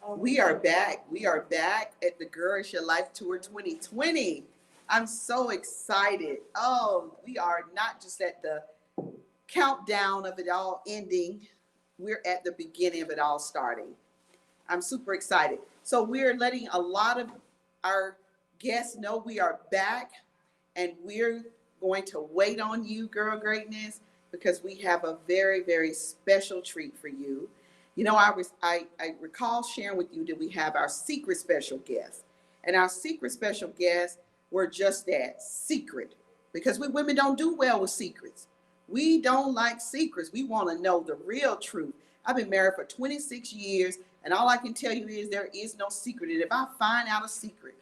We are back. We are back at the Girl Is Your Life Tour 2020. I'm so excited. Oh, we are not just at the countdown of it all ending, we're at the beginning of it all starting. I'm super excited. So, we're letting a lot of our guests know we are back and we're going to wait on you, Girl Greatness, because we have a very, very special treat for you. You know, I recall sharing with you that we have our secret special guest. And our secret special guests were just that, secret. Because we women don't do well with secrets. We don't like secrets. We want to know the real truth. I've been married for 26 years, and all I can tell you is there is no secret. And if I find out a secret,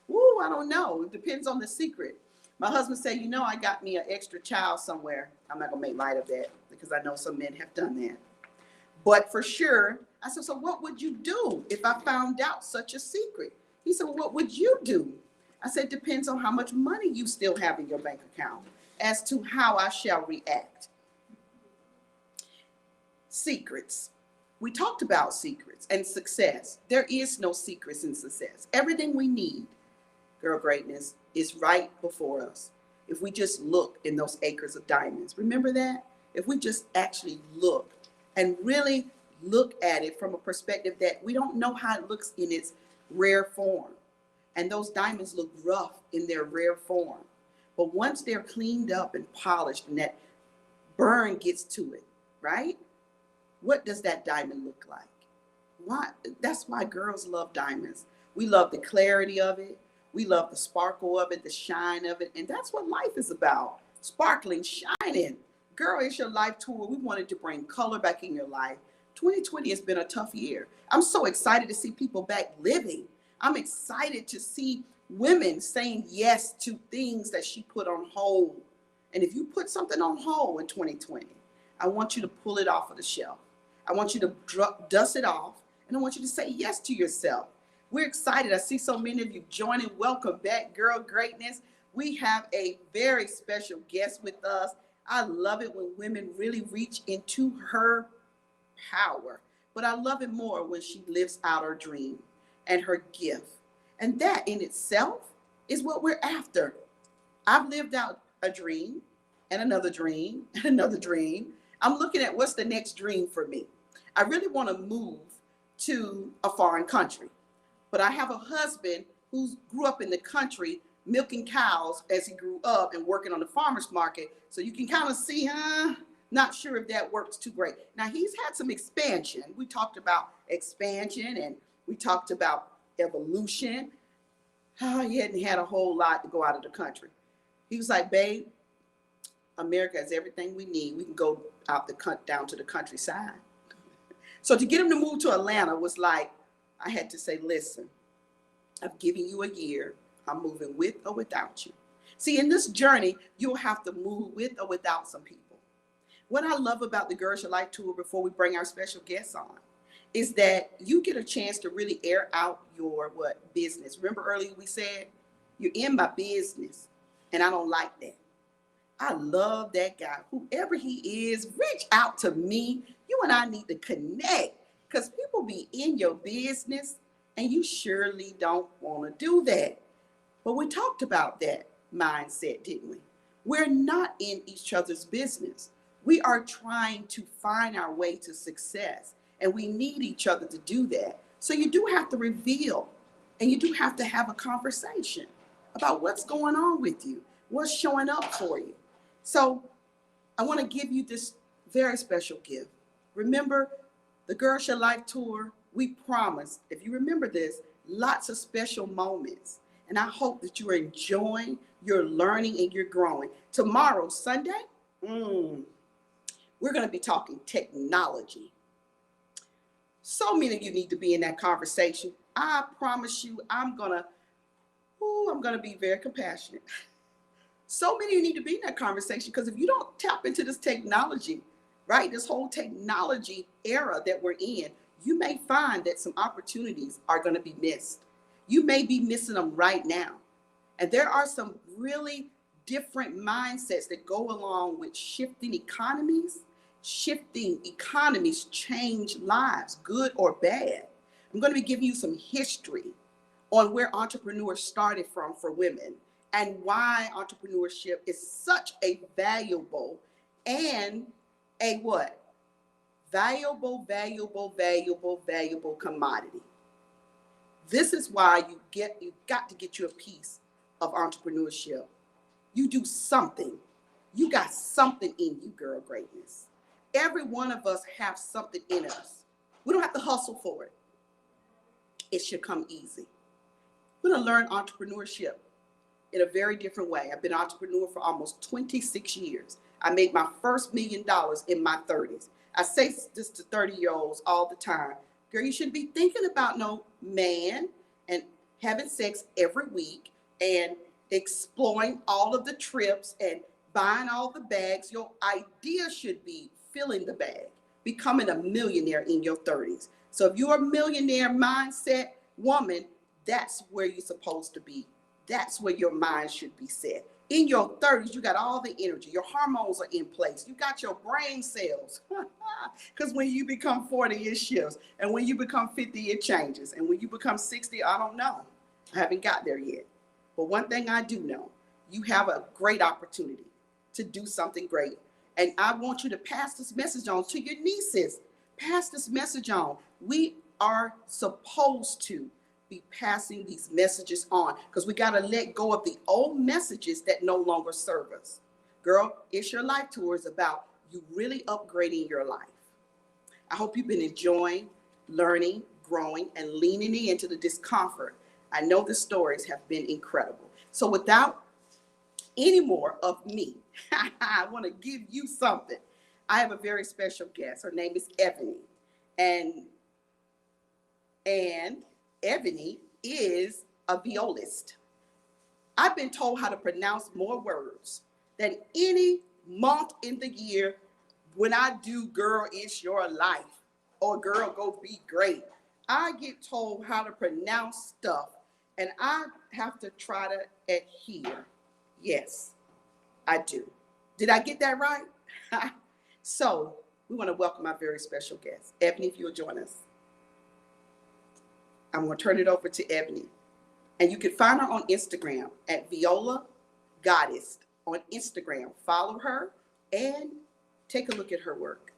woo, I don't know. It depends on the secret. My husband said, you know, I got me an extra child somewhere. I'm not going to make light of that because I know some men have done that. But for sure, I said, so what would you do if I found out such a secret? He said, well, what would you do? I said, depends on how much money you still have in your bank account as to how I shall react. Secrets. We talked about secrets and success. There is no secrets in success. Everything we need, Girl Greatness, is right before us. If we just look in those acres of diamonds. Remember that? If we just actually look and really look at it from a perspective that we don't know how it looks in its rare form. And those diamonds look rough in their rare form. But once they're cleaned up and polished and that burn gets to it, right? What does that diamond look like? Why? That's why girls love diamonds. We love the clarity of it. We love the sparkle of it, the shine of it. And that's what life is about. Sparkling, shining. Girl, It's Your Life Tour. We wanted to bring color back in your life. 2020 has been a tough year. I'm so excited to see people back living. I'm excited to see women saying yes to things that she put on hold. And if you put something on hold in 2020, I want you to pull it off of the shelf. I want you to dust it off. And I want you to say yes to yourself. We're excited. I see so many of you joining. Welcome back, Girl Greatness. We have a very special guest with us. I love it when women really reach into her power, but I love it more when she lives out her dream and her gift. And that in itself is what we're after. I've lived out a dream and another dream and another dream. I'm looking at what's the next dream for me. I really want to move to a foreign country, but I have a husband who grew up in the country milking cows as he grew up and working on the farmer's market. So you can kind of see, not sure if that works too great. Now, he's had some expansion. We talked about expansion and we talked about evolution. He hadn't had a whole lot to go out of the country. He was like, babe, America has everything we need. We can go out down to the countryside. So to get him to move to Atlanta was like, I had to say, listen, I've given you a year. I'm moving with or without you. See, in this journey, you'll have to move with or without some people. What I love about the Girl Is Your Life Tour before we bring our special guests on is that you get a chance to really air out your business. Remember earlier we said, you're in my business, and I don't like that. I love that guy. Whoever he is, reach out to me. You and I need to connect because people be in your business and you surely don't want to do that. But we talked about that mindset, didn't we? We're not in each other's business. We are trying to find our way to success, and we need each other to do that. So you do have to reveal, and you do have to have a conversation about what's going on with you, what's showing up for you. So I want to give you this very special gift. Remember, the Girl Is Your Life Tour, we promised, if you remember this, lots of special moments. And I hope that you are enjoying, you're learning, and you're growing. Tomorrow, Sunday, we're going to be talking technology. So many of you need to be in that conversation. I promise you, I'm going to be very compassionate. So many of you need to be in that conversation because if you don't tap into this technology, right, this whole technology era that we're in, you may find that some opportunities are going to be missed. You may be missing them right now. And there are some really different mindsets that go along with shifting economies shifting economies change lives, good or bad. I'm going to be giving you some history on where entrepreneurs started from for women and why entrepreneurship is such a valuable and a what? Valuable commodity. This is why you've got to get you a piece of entrepreneurship. You do something. You got something in you, girl greatness. Every one of us have something in us. We don't have to hustle for it. It should come easy. We're going to learn entrepreneurship in a very different way. I've been an entrepreneur for almost 26 years. I made my first $1 million in my 30s. I say this to 30-year-olds all the time. Girl, you shouldn't be thinking about no man and having sex every week and exploring all of the trips and buying all the bags. Your idea should be filling the bag, becoming a millionaire in your 30s. So if you're a millionaire mindset woman, that's where you're supposed to be. That's where your mind should be set. In your 30s, you got all the energy. Your hormones are in place. You got your brain cells. Because when you become 40, it shifts. And when you become 50, it changes. And when you become 60, I don't know. I haven't got there yet. But one thing I do know, you have a great opportunity to do something great. And I want you to pass this message on to your nieces. Pass this message on. We are supposed to be passing these messages on because we got to let go of the old messages that no longer serve us. Girl, It's Your Life Tour is about you really upgrading your life. I hope you've been enjoying, learning, growing, and leaning into the discomfort. I know the stories have been incredible. So without any more of me, I want to give you something. I have a very special guest. Her name is Ebony. And Ebony is a violist. I've been told how to pronounce more words than any month in the year when I do Girl, It's Your Life or Girl, Go Be Great. I get told how to pronounce stuff and I have to try to adhere. Yes, I do. Did I get that right? So we want to welcome our very special guest. Ebony, if you'll join us. I'm going to turn it over to Ebony. And you can find her on Instagram at Viola Goddess on Instagram. Follow her and take a look at her work.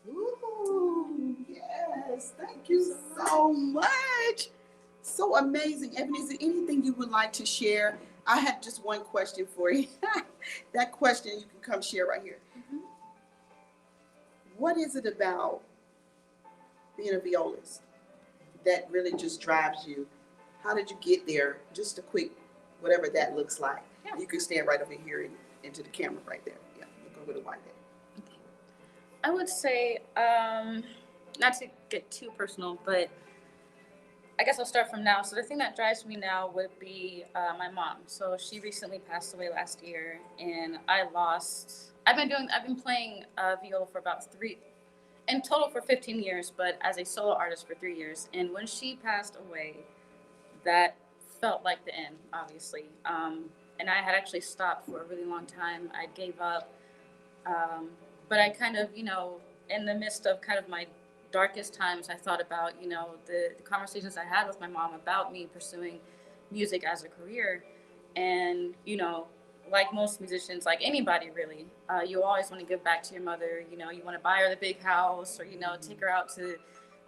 Ooh, yes, thank you so much. So amazing. Ebony, is there anything you would like to share? I had just one question for you. That question you can come share right here. Mm-hmm. What is it about being a violist that really just drives you? How did you get there? Just a quick, whatever that looks like. Yeah. You can stand right over here and into the camera right there. Yeah, we'll go with it like that. I would say, not to get too personal, but I guess I'll start from now. So the thing that drives me now would be my mom. So she recently passed away last year, and I've been playing viola for about in total for 15 years, but as a solo artist for 3 years. And when she passed away, that felt like the end, obviously. And I had actually stopped for a really long time. I gave up. But I kind of, in the midst of kind of my darkest times, I thought about, the conversations I had with my mom about me pursuing music as a career. And, like most musicians, like anybody really, you always want to give back to your mother. You want to buy her the big house, or, take her out to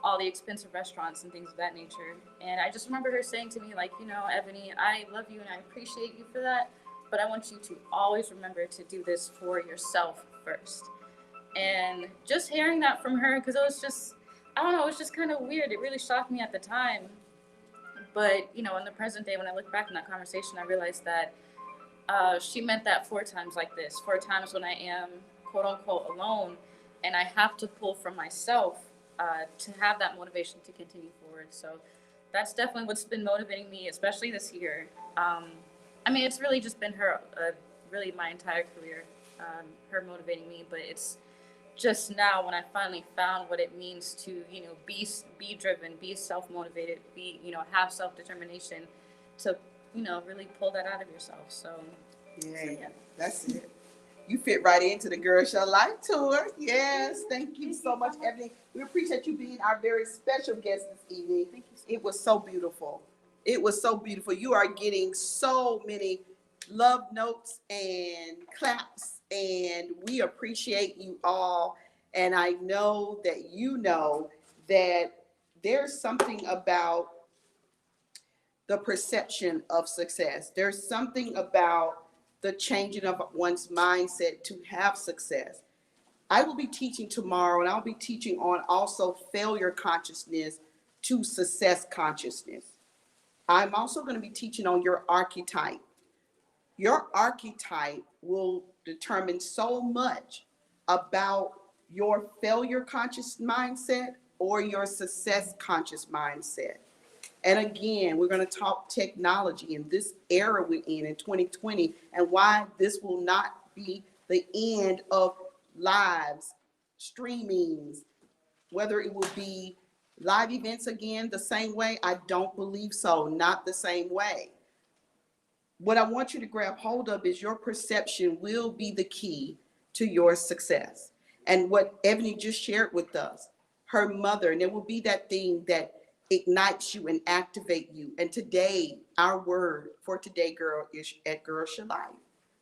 all the expensive restaurants and things of that nature. And I just remember her saying to me, like, Ebony, I love you and I appreciate you for that, but I want you to always remember to do this for yourself first. And just hearing that from her, because it was just, I don't know, it was just kind of weird. It really shocked me at the time. But, in the present day, when I look back on that conversation, I realized that she meant that 4 times like this, 4 times when I am, quote unquote, alone, and I have to pull from myself to have that motivation to continue forward. So that's definitely what's been motivating me, especially this year. It's really just been her, really my entire career, her motivating me, but it's just now when I finally found what it means to, be driven, be self-motivated, have self-determination to, really pull that out of yourself. So yeah, that's it. You fit right into the Girl Show Life Tour. Yes, thank you so much, Ebony. We appreciate you being our very special guest this evening. Thank you so much. It was so beautiful. It was so beautiful. You are getting so many love notes and claps, and we appreciate you all. And I know that that there's something about the perception of success. There's something about the changing of one's mindset to have success. I will be teaching tomorrow, and I'll be teaching on also failure consciousness to success consciousness. I'm also going to be teaching on your archetype. Your archetype will determine so much about your failure conscious mindset or your success conscious mindset. And again, we're going to talk technology in this era we're in 2020, and why this will not be the end of lives, streamings, whether it will be live events again the same way. I don't believe so, not the same way. What I want you to grab hold of is your perception will be the key to your success. And what Ebony just shared with us, her mother, and it will be that thing that ignites you and activate you. And today, our word for today, girl, is at Girl Life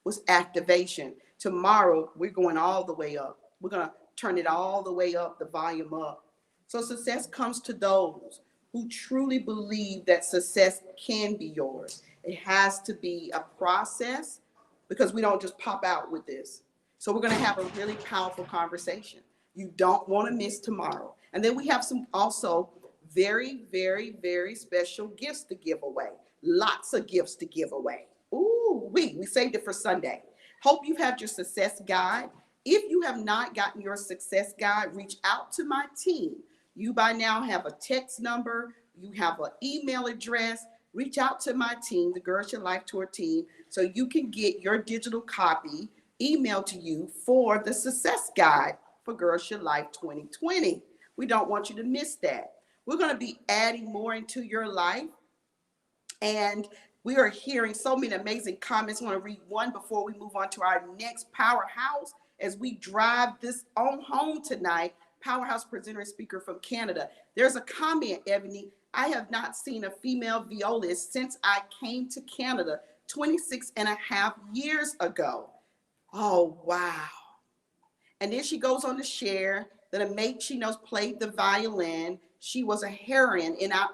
was activation. Tomorrow, we're going all the way up. We're going to turn it all the way up, the volume up. So success comes to those who truly believe that success can be yours. It has to be a process because we don't just pop out with this. So we're going to have a really powerful conversation. You don't want to miss tomorrow. And then we have some also very, very, very special gifts to give away. Lots of gifts to give away. Ooh, we saved it for Sunday. Hope you have your success guide. If you have not gotten your success guide, reach out to my team. You by now have a text number, you have an email address. Reach out to my team, the Girls Your Life Tour team, so you can get your digital copy emailed to you for the success guide for Girls Your Life 2020. We don't want you to miss that. We're going to be adding more into your life. And we are hearing so many amazing comments. I want to read one before we move on to our next powerhouse as we drive this on home tonight. Powerhouse presenter and speaker from Canada. There's a comment, Ebony. I have not seen a female violist since I came to Canada 26 and a half years ago. Oh, wow. And then she goes on to share that a mate she knows played the violin. She was a heroine in our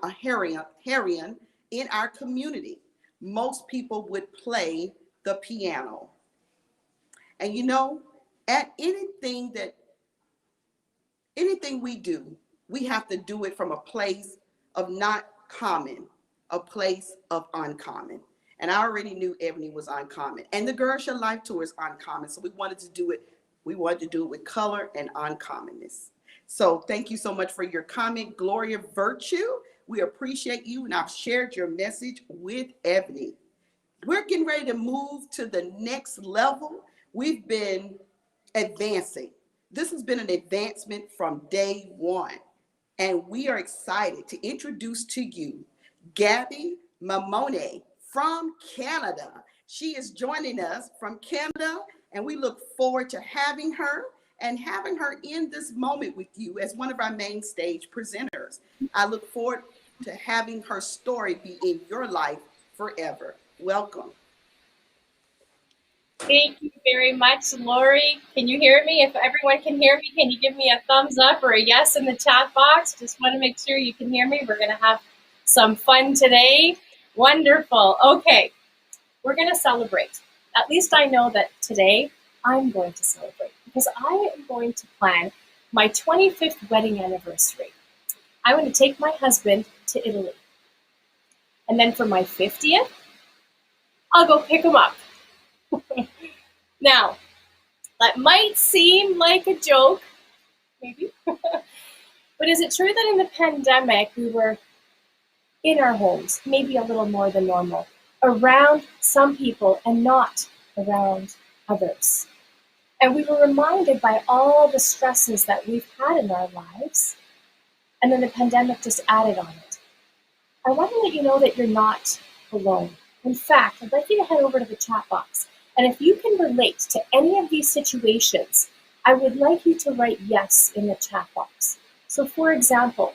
community. Most people would play the piano. And you know, at anything we do, we have to do it from a place of not common, a place of uncommon. And I already knew Ebony was uncommon. And the Girls Your Life Tour is uncommon. So we wanted to do it with color and uncommonness. So thank you so much for your comment, Gloria Virtue. We appreciate you, and I've shared your message with Ebony. We're getting ready to move to the next level. We've been advancing. This has been an advancement from day one. And we are excited to introduce to you Gabby Mamone from Canada. She is joining us from Canada, and we look forward to having her in this moment with you as one of our main stage presenters. I look forward to having her story be in your life forever. Welcome. Thank you very much, Lori. Can you hear me? If everyone can hear me, can you give me a thumbs up or a yes in the chat box? Just want to make sure you can hear me. We're going to have some fun today. Wonderful. Okay, we're going to celebrate. At least I know that today I'm going to celebrate because I am going to plan my 25th wedding anniversary. I want to take my husband to Italy. And then for my 50th, I'll go pick him up. Now, that might seem like a joke, maybe, but is it true that in the pandemic we were in our homes, maybe a little more than normal, around some people and not around others? And we were reminded by all the stresses that we've had in our lives, and then the pandemic just added on it. I want to let you know that you're not alone. In fact, I'd like you to head over to the chat box. And if you can relate to any of these situations, I would like you to write yes in the chat box. So for example,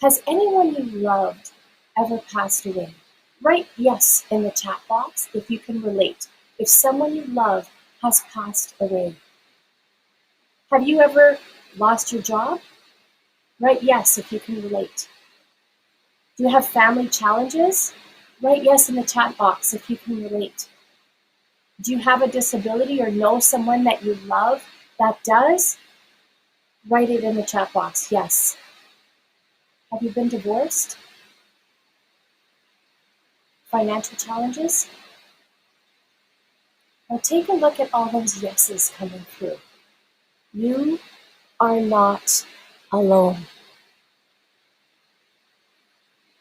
has anyone you loved ever passed away? Write yes in the chat box if you can relate. If someone you love has passed away. Have you ever lost your job? Write yes if you can relate. Do you have family challenges? Write yes in the chat box if you can relate. Do you have a disability or know someone that you love that does? Write it in the chat box, yes. Have you been divorced? Financial challenges? Now take a look at all those yeses coming through. You are not alone.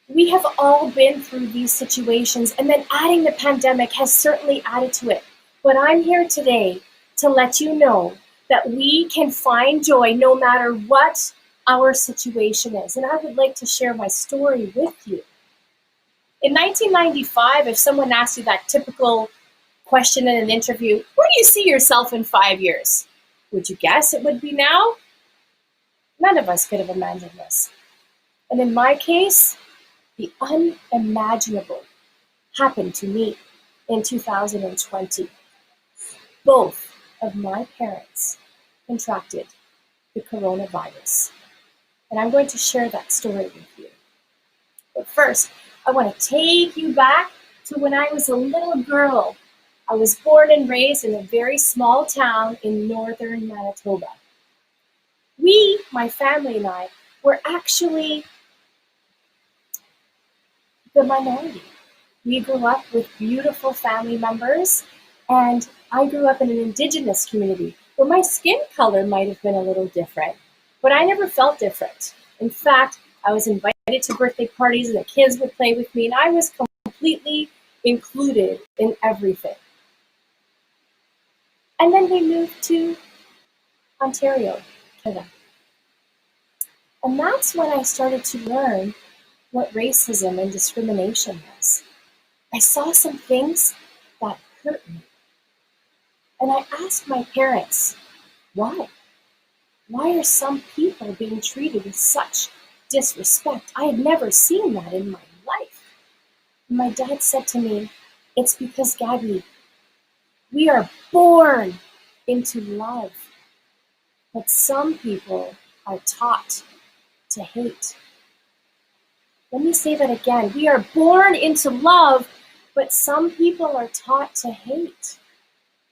We have all been through these situations, and then adding the pandemic has certainly added to it. But I'm here today to let you know that we can find joy no matter what our situation is. And I would like to share my story with you. In 1995, if someone asked you that typical question in an interview, where do you see yourself in 5 years? Would you guess it would be now? None of us could have imagined this. And in my case, the unimaginable happened to me in 2020. Both of my parents contracted the coronavirus. And I'm going to share that story with you. But first, I want to take you back to when I was a little girl. I was born and raised in a very small town in northern Manitoba. We, my family and I, were actually the minority. We grew up with beautiful family members, and I grew up in an Indigenous community where my skin color might have been a little different, but I never felt different. In fact, I was invited to birthday parties and the kids would play with me, and I was completely included in everything. And then we moved to Ontario, Canada. And that's when I started to learn what racism and discrimination was. I saw some things that hurt me. And I asked my parents, why? Why are some people being treated with such disrespect? I had never seen that in my life. And my dad said to me, it's because, Gabby, we are born into love. But some people are taught to hate. Let me say that again. We are born into love, but some people are taught to hate.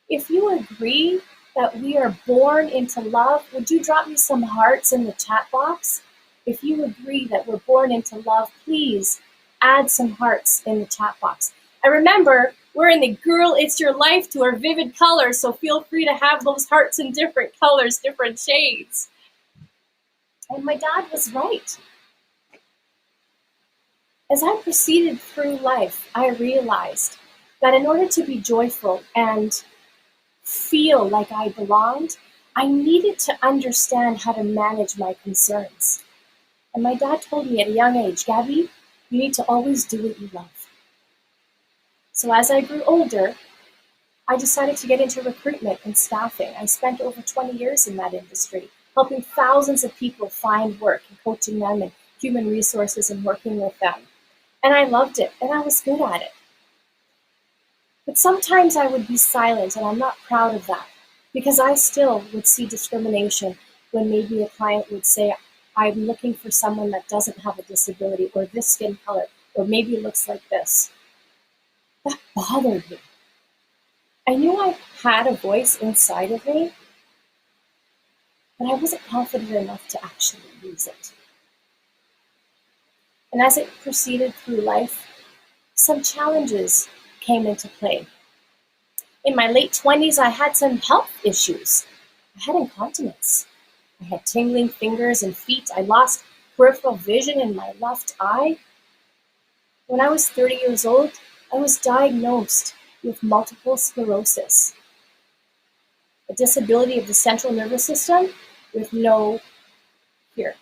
If you agree that we are born into love, would you drop me some hearts in the chat box? If you agree that we're born into love, please add some hearts in the chat box. And remember, we're in the Girl It's Your Life Tour Vivid Colors, so feel free to have those hearts in different colors, different shades. And my dad was right. As I proceeded through life, I realized that in order to be joyful and feel like I belonged, I needed to understand how to manage my concerns. And my dad told me at a young age, Gabby, you need to always do what you love. So as I grew older, I decided to get into recruitment and staffing. I spent over 20 years in that industry, helping thousands of people find work and coaching them in human resources and working with them. And I loved it, and I was good at it. But sometimes I would be silent, and I'm not proud of that, because I still would see discrimination when maybe a client would say, I'm looking for someone that doesn't have a disability, or this skin color, or maybe looks like this. That bothered me. I knew I had a voice inside of me, but I wasn't confident enough to actually use it. And as it proceeded through life, some challenges came into play. In my late 20s, I had some health issues. I had incontinence. I had tingling fingers and feet. I lost peripheral vision in my left eye. When I was 30 years old, I was diagnosed with multiple sclerosis, a disability of the central nervous system with no cure.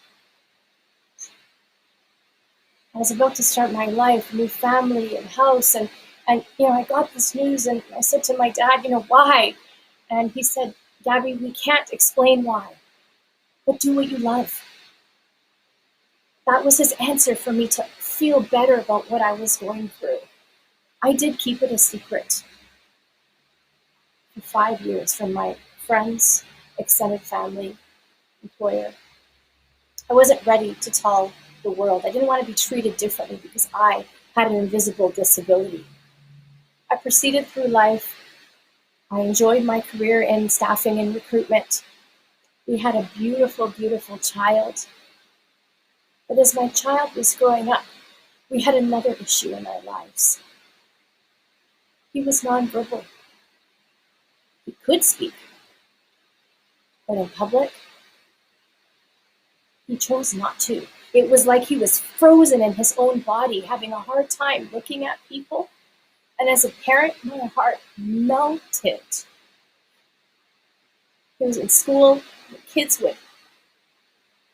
I was about to start my life, new family and house, and I got this news, and I said to my dad, why? And he said, Gabby, we can't explain why, but do what you love. That was his answer for me to feel better about what I was going through. I did keep it a secret for 5 years from my friends, extended family, employer. I wasn't ready to tell the world. I didn't want to be treated differently because I had an invisible disability. I proceeded through life. I enjoyed my career in staffing and recruitment. We had a beautiful, beautiful child. But as my child was growing up, we had another issue in our lives. He was nonverbal. He could speak, but in public, he chose not to. It was like he was frozen in his own body, having a hard time looking at people. And as a parent, my heart melted. He was in school. The kids would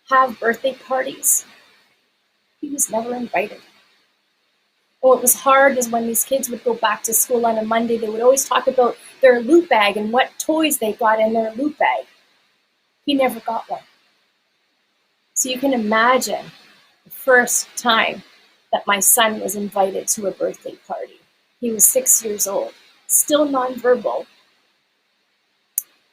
have birthday parties. He was never invited. And what was hard is when these kids would go back to school on a Monday, they would always talk about their loot bag and what toys they got in their loot bag. He never got one. So you can imagine the first time that my son was invited to a birthday party. He was 6 years old, still nonverbal.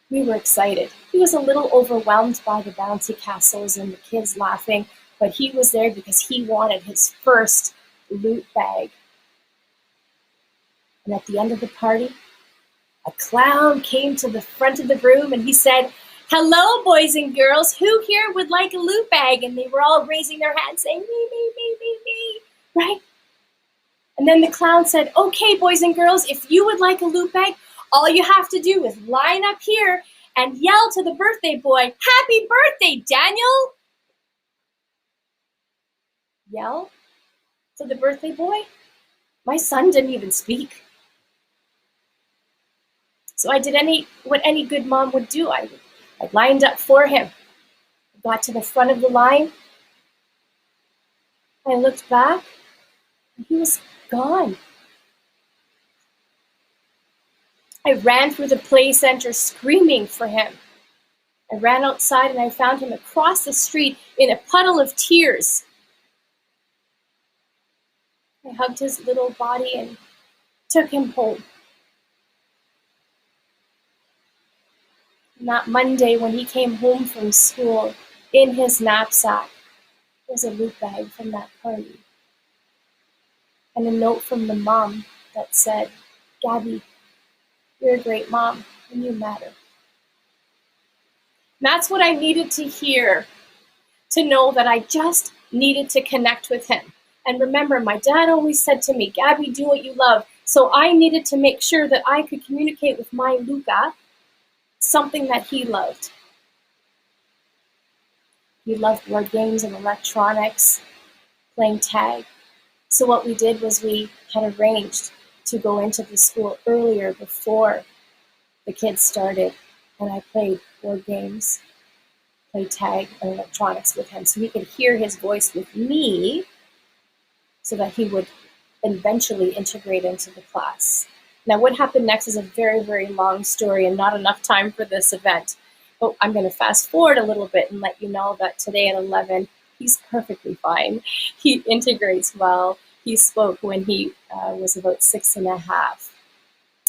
We were excited. He was a little overwhelmed by the bouncy castles and the kids laughing, but he was there because he wanted his first loot bag. And at the end of the party, a clown came to the front of the room and he said, "Hello, boys and girls, who here would like a loot bag?" And they were all raising their hands saying, me, right? And then the clown said, "Okay, boys and girls, if you would like a loot bag, all you have to do is line up here and yell to the birthday boy, 'Happy birthday, Daniel!'" Yell to the birthday boy? My son didn't even speak. So I did what any good mom would do. I lined up for him. I got to the front of the line. I looked back, and he was gone. I ran through the play center screaming for him. I ran outside and I found him across the street in a puddle of tears. I hugged his little body and took him home. And that Monday, when he came home from school, in his knapsack was a loot bag from that party. And a note from the mom that said, "Gabby, you're a great mom and you matter." And that's what I needed to hear, to know that I just needed to connect with him. And remember, my dad always said to me, "Gabby, do what you love." So I needed to make sure that I could communicate with my Luca something that he loved. He loved board games and electronics, playing tag. So what we did was we had arranged to go into the school earlier before the kids started, and I played board games, played tag and electronics with him so he could hear his voice with me so that he would eventually integrate into the class. Now, what happened next is a very, very long story and not enough time for this event. But I'm going to fast forward a little bit and let you know that today at 11, he's perfectly fine. He integrates well. He spoke when he was about 6.5.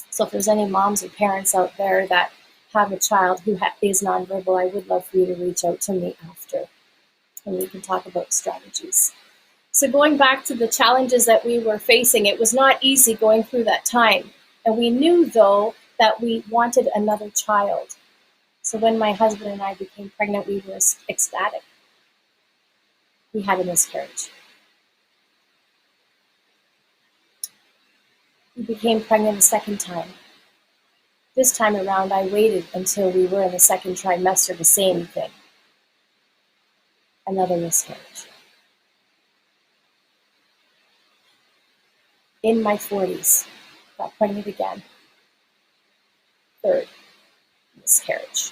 So if there's any moms or parents out there that have a child who is nonverbal, I would love for you to reach out to me after, and we can talk about strategies. So going back to the challenges that we were facing, it was not easy going through that time. And we knew, though, that we wanted another child. So when my husband and I became pregnant, we were ecstatic. We had a miscarriage. We became pregnant a second time. This time around, I waited until we were in the second trimester to say anything. Another miscarriage. In my 40s, got pregnant again. Third miscarriage.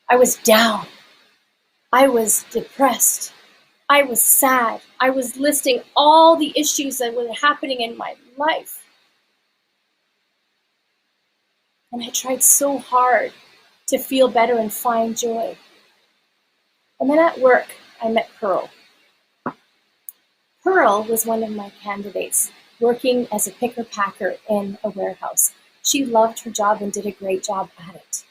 I was down. I was depressed. I was sad. I was listing all the issues that were happening in my life. And I tried so hard to feel better and find joy. And then at work, I met Pearl. Pearl was one of my candidates, working as a picker-packer in a warehouse. She loved her job and did a great job at it.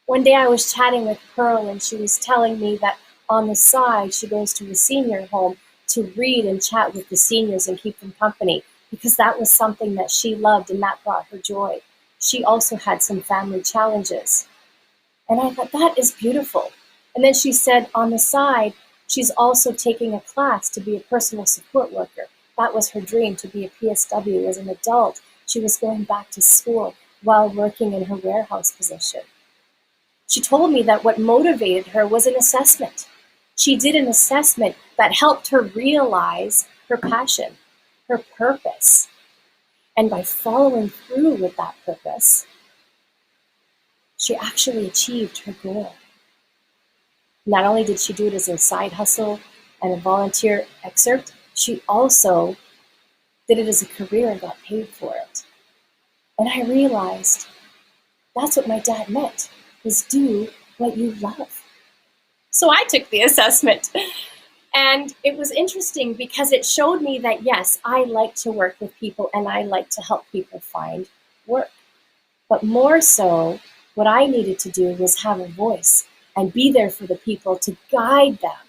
One day I was chatting with Pearl and she was telling me that on the side she goes to a senior home to read and chat with the seniors and keep them company because that was something that she loved and that brought her joy. She also had some family challenges. And I thought, that is beautiful. And then she said on the side, she's also taking a class to be a personal support worker. That was her dream, to be a PSW as an adult. She was going back to school while working in her warehouse position. She told me that what motivated her was an assessment. She did an assessment that helped her realize her passion, her purpose. And by following through with that purpose, she actually achieved her goal. Not only did she do it as a side hustle and a volunteer excerpt, she also did it as a career and got paid for it. And I realized that's what my dad meant, was do what you love. So I took the assessment. And it was interesting because it showed me that, yes, I like to work with people and I like to help people find work. But more so, what I needed to do was have a voice and be there for the people to guide them.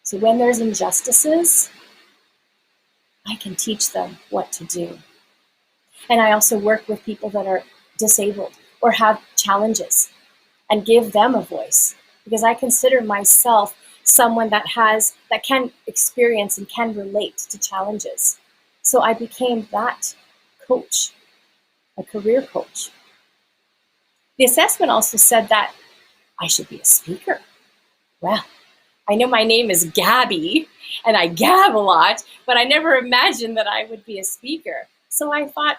So when there's injustices, I can teach them what to do. And I also work with people that are disabled or have challenges and give them a voice, because I consider myself someone that can experience and can relate to challenges. So I became that coach, a career coach. The assessment also said that I should be a speaker. Well, I know my name is Gabby and I gab a lot, but I never imagined that I would be a speaker. So I thought,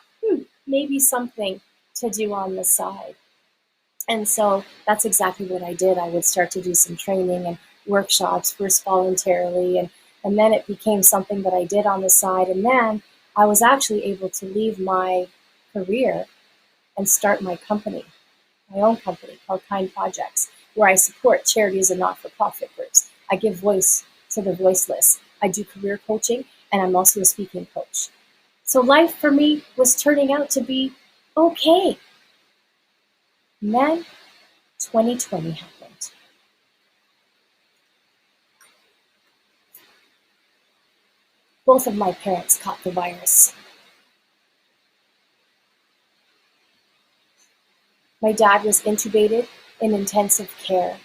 maybe something to do on the side. And so that's exactly what I did. I would start to do some training and workshops, first voluntarily, and then it became something that I did on the side. And then I was actually able to leave my career and start my company, my own company called Kind Projects, where I support charities and not-for-profit groups. I give voice to the voiceless. I do career coaching, and I'm also a speaking coach. So life for me was turning out to be okay. And then 2020 happened. Both of my parents caught the virus. My dad was intubated in intensive care.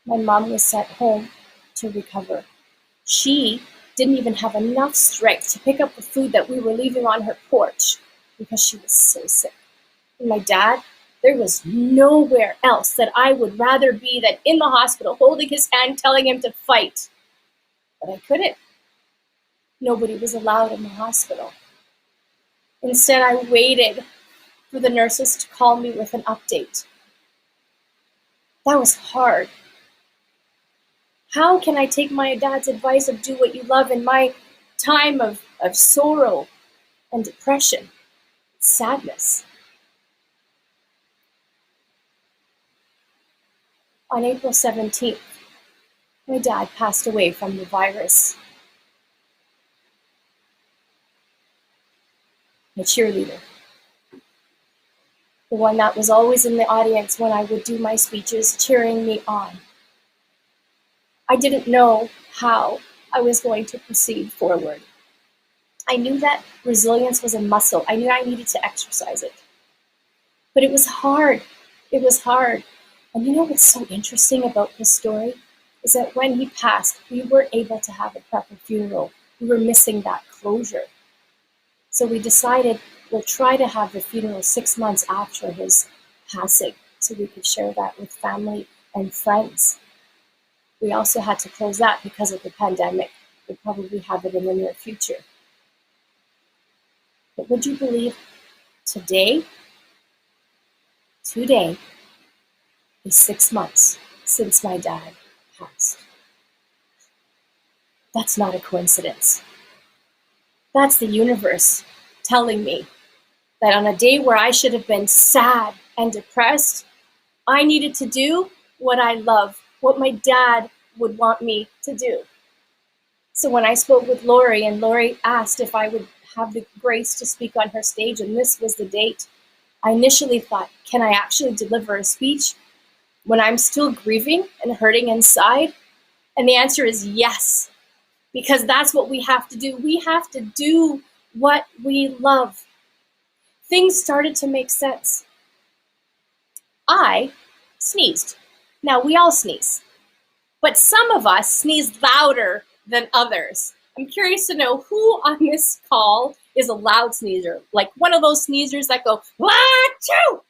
My mom was sent home to recover. She didn't even have enough strength to pick up the food that we were leaving on her porch because she was so sick. And my dad, there was nowhere else that I would rather be than in the hospital, holding his hand, telling him to fight. But I couldn't. Nobody was allowed in the hospital. Instead, I waited for the nurses to call me with an update. That was hard. How can I take my dad's advice of do what you love in my time of sorrow and depression, sadness? On April 17th, my dad passed away from the virus. My cheerleader, the one that was always in the audience when I would do my speeches, cheering me on. I didn't know how I was going to proceed forward. I knew that resilience was a muscle. I knew I needed to exercise it. But it was hard. It was hard. And you know what's so interesting about this story? Is that when he passed, we weren't able to have a proper funeral. We were missing that closure. So we decided we'll try to have the funeral 6 months after his passing so we could share that with family and friends. We also had to close that because of the pandemic. We'll probably have it in the near future. But would you believe today is 6 months since my dad passed. That's not a coincidence. That's the universe telling me that on a day where I should have been sad and depressed, I needed to do what I love, what my dad would want me to do. So when I spoke with Lori and Lori asked if I would have the grace to speak on her stage, and this was the date, I initially thought, can I actually deliver a speech when I'm still grieving and hurting inside? And the answer is yes, because that's what we have to do. We have to do what we love. Things started to make sense. I sneezed. Now, we all sneeze, but some of us sneeze louder than others. I'm curious to know who on this call is a loud sneezer, like one of those sneezers that go, "Wah-choo!"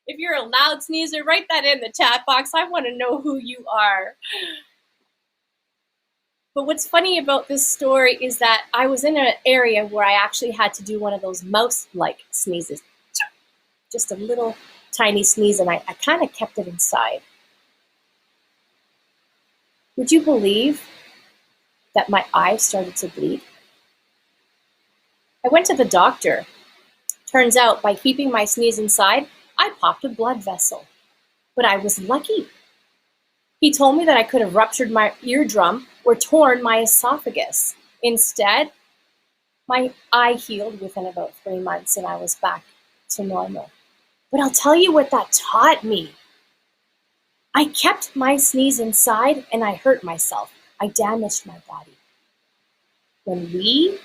If you're a loud sneezer, write that in the chat box. I want to know who you are. But what's funny about this story is that I was in an area where I actually had to do one of those mouse-like sneezes. Just a little tiny sneeze and I kind of kept it inside. Would you believe that my eye started to bleed? I went to the doctor. Turns out by keeping my sneeze inside, I popped a blood vessel. But I was lucky. He told me that I could have ruptured my eardrum or torn my esophagus. Instead, my eye healed within about 3 months and I was back to normal. But I'll tell you what that taught me. I kept my sneeze inside and I hurt myself. I damaged my body. When we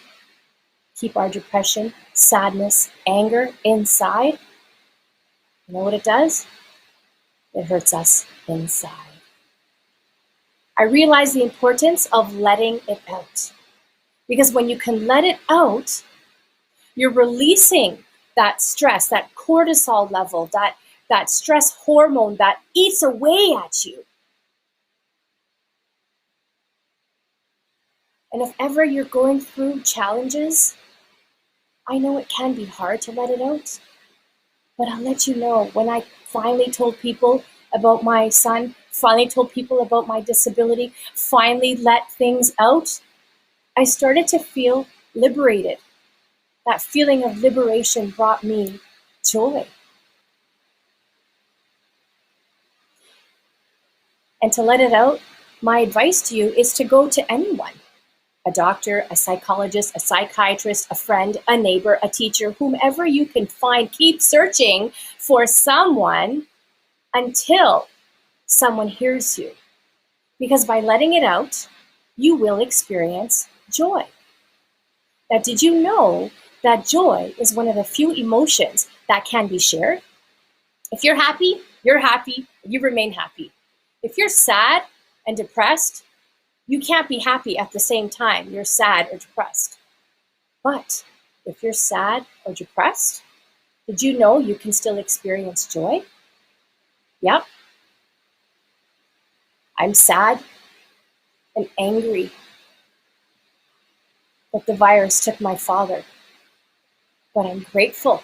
keep our depression, sadness, anger inside, you know what it does? It hurts us inside. I realize the importance of letting it out. Because when you can let it out, you're releasing that stress, that cortisol level, that stress hormone that eats away at you. And if ever you're going through challenges, I know it can be hard to let it out. But I'll let you know, when I finally told people about my son, finally told people about my disability, finally let things out, I started to feel liberated. That feeling of liberation brought me joy. And to let it out, my advice to you is to go to anyone. A doctor, a psychologist, a psychiatrist, a friend, a neighbor, a teacher, whomever you can find. Keep searching for someone until someone hears you. Because by letting it out, you will experience joy. Now, did you know that joy is one of the few emotions that can be shared? If you're happy, you remain happy. If you're sad and depressed, you can't be happy at the same time. You're sad or depressed. But if you're sad or depressed, did you know you can still experience joy? Yep. I'm sad and angry that the virus took my father. But I'm grateful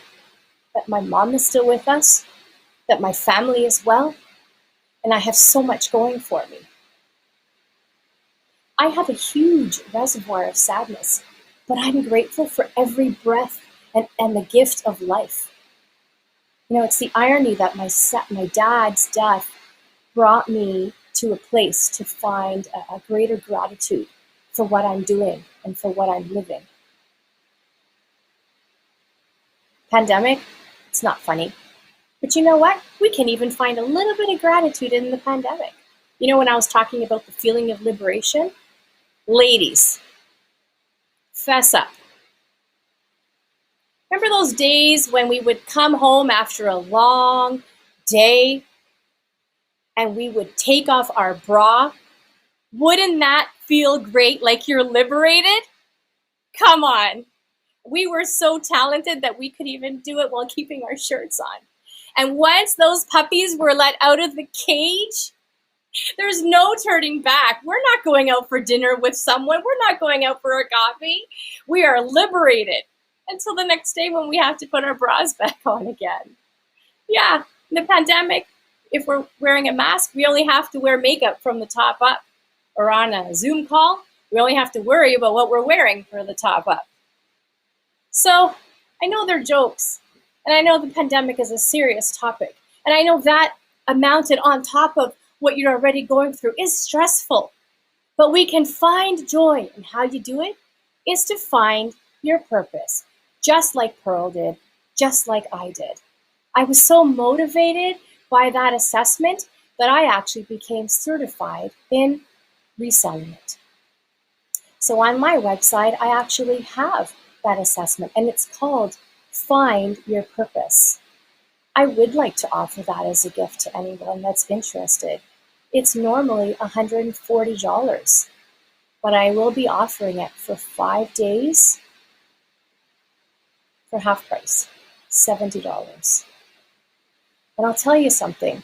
that my mom is still with us, that my family is well, and I have so much going for me. I have a huge reservoir of sadness, but I'm grateful for every breath and the gift of life. You know, it's the irony that my dad's death brought me to a place to find a greater gratitude for what I'm doing and for what I'm living. Pandemic, it's not funny. But you know what? We can even find a little bit of gratitude in the pandemic. You know, when I was talking about the feeling of liberation, ladies, fess up. Remember those days when we would come home after a long day and we would take off our bra? Wouldn't that feel great, like you're liberated? Come on. We were so talented that we could even do it while keeping our shirts on. And once those puppies were let out of the cage, there's no turning back. We're not going out for dinner with someone. We're not going out for a coffee. We are liberated until the next day when we have to put our bras back on again. Yeah, in the pandemic, if we're wearing a mask, we only have to wear makeup from the top up. Or on a Zoom call, we only have to worry about what we're wearing for the top up. So I know they're jokes, and I know the pandemic is a serious topic, and I know that amounted on top of what you're already going through is stressful. But we can find joy, and how you do it is to find your purpose, just like Pearl did, just like I did. I was so motivated by that assessment that I actually became certified in reselling it. So on my website, I actually have that assessment, and it's called Find Your Purpose. I would like to offer that as a gift to anyone that's interested. It's normally $140, but I will be offering it for 5 days for half price, $70. And I'll tell you something.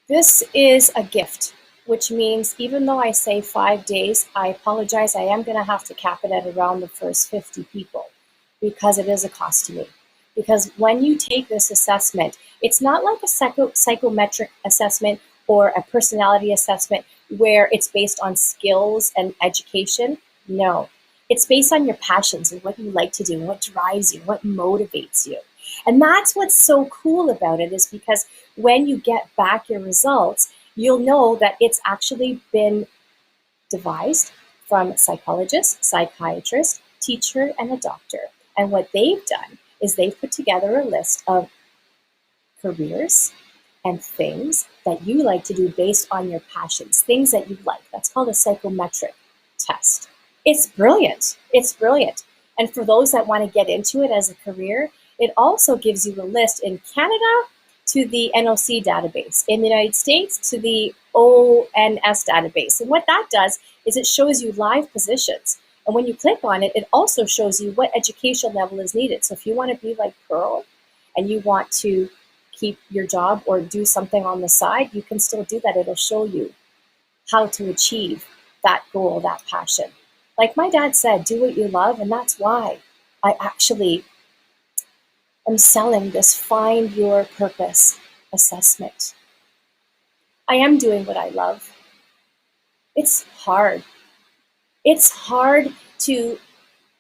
This is a gift, which means even though I say 5 days, I apologize. I am going to have to cap it at around the first 50 people because it is a cost to me. Because when you take this assessment, it's not like a psychometric assessment or a personality assessment where it's based on skills and education. No, it's based on your passions and what you like to do, what drives you, what motivates you. And that's what's so cool about it, is because when you get back your results, you'll know that it's actually been devised from a psychologist, psychiatrist, teacher, and a doctor. And what they've done is they've put together a list of careers and things that you like to do based on your passions, things that you like. That's called a psychometric test. It's brilliant. It's brilliant. And for those that want to get into it as a career, it also gives you a list in Canada to the NOC database, in the United States to the ONS database. And what that does is it shows you live positions. And when you click on it, it also shows you what education level is needed. So if you want to be like Pearl and you want to keep your job or do something on the side, you can still do that. It'll show you how to achieve that goal, that passion. Like my dad said, do what you love. And that's why I actually am selling this Find Your Purpose assessment. I am doing what I love. It's hard. It's hard to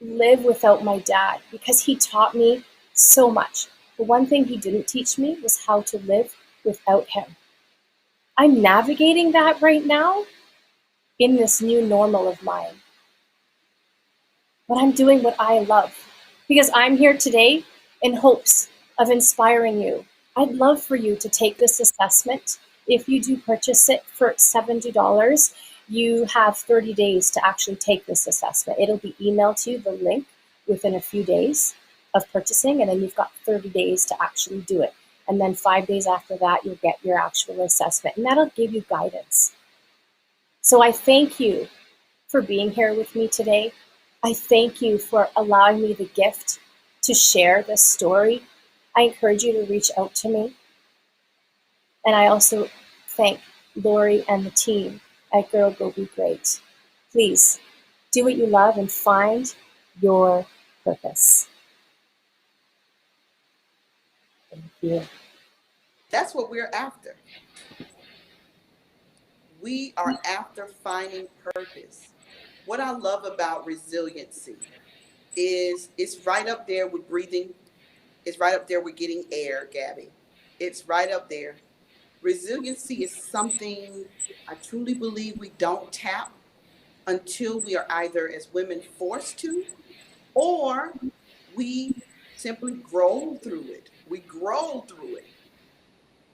live without my dad because he taught me so much. The one thing he didn't teach me was how to live without him. I'm navigating that right now in this new normal of mine. But I'm doing what I love because I'm here today in hopes of inspiring you. I'd love for you to take this assessment. If you do purchase it for $70, you have 30 days to actually take this assessment. It'll be emailed to you, the link, within a few days of purchasing, and then you've got 30 days to actually do it. And then 5 days after that, you'll get your actual assessment, and that'll give you guidance. So I thank you for being here with me today. I thank you for allowing me the gift to share this story. I encourage you to reach out to me. And I also thank Lori and the team at Girl Go Be Great. Please do what you love and find your purpose. Thank you. That's what we're after. We are after finding purpose. What I love about resiliency is it's right up there with breathing. It's right up there with getting air, Gabby. It's right up there. Resiliency is something I truly believe we don't tap until we are either as women forced to, or we simply grow through it. We grow through it.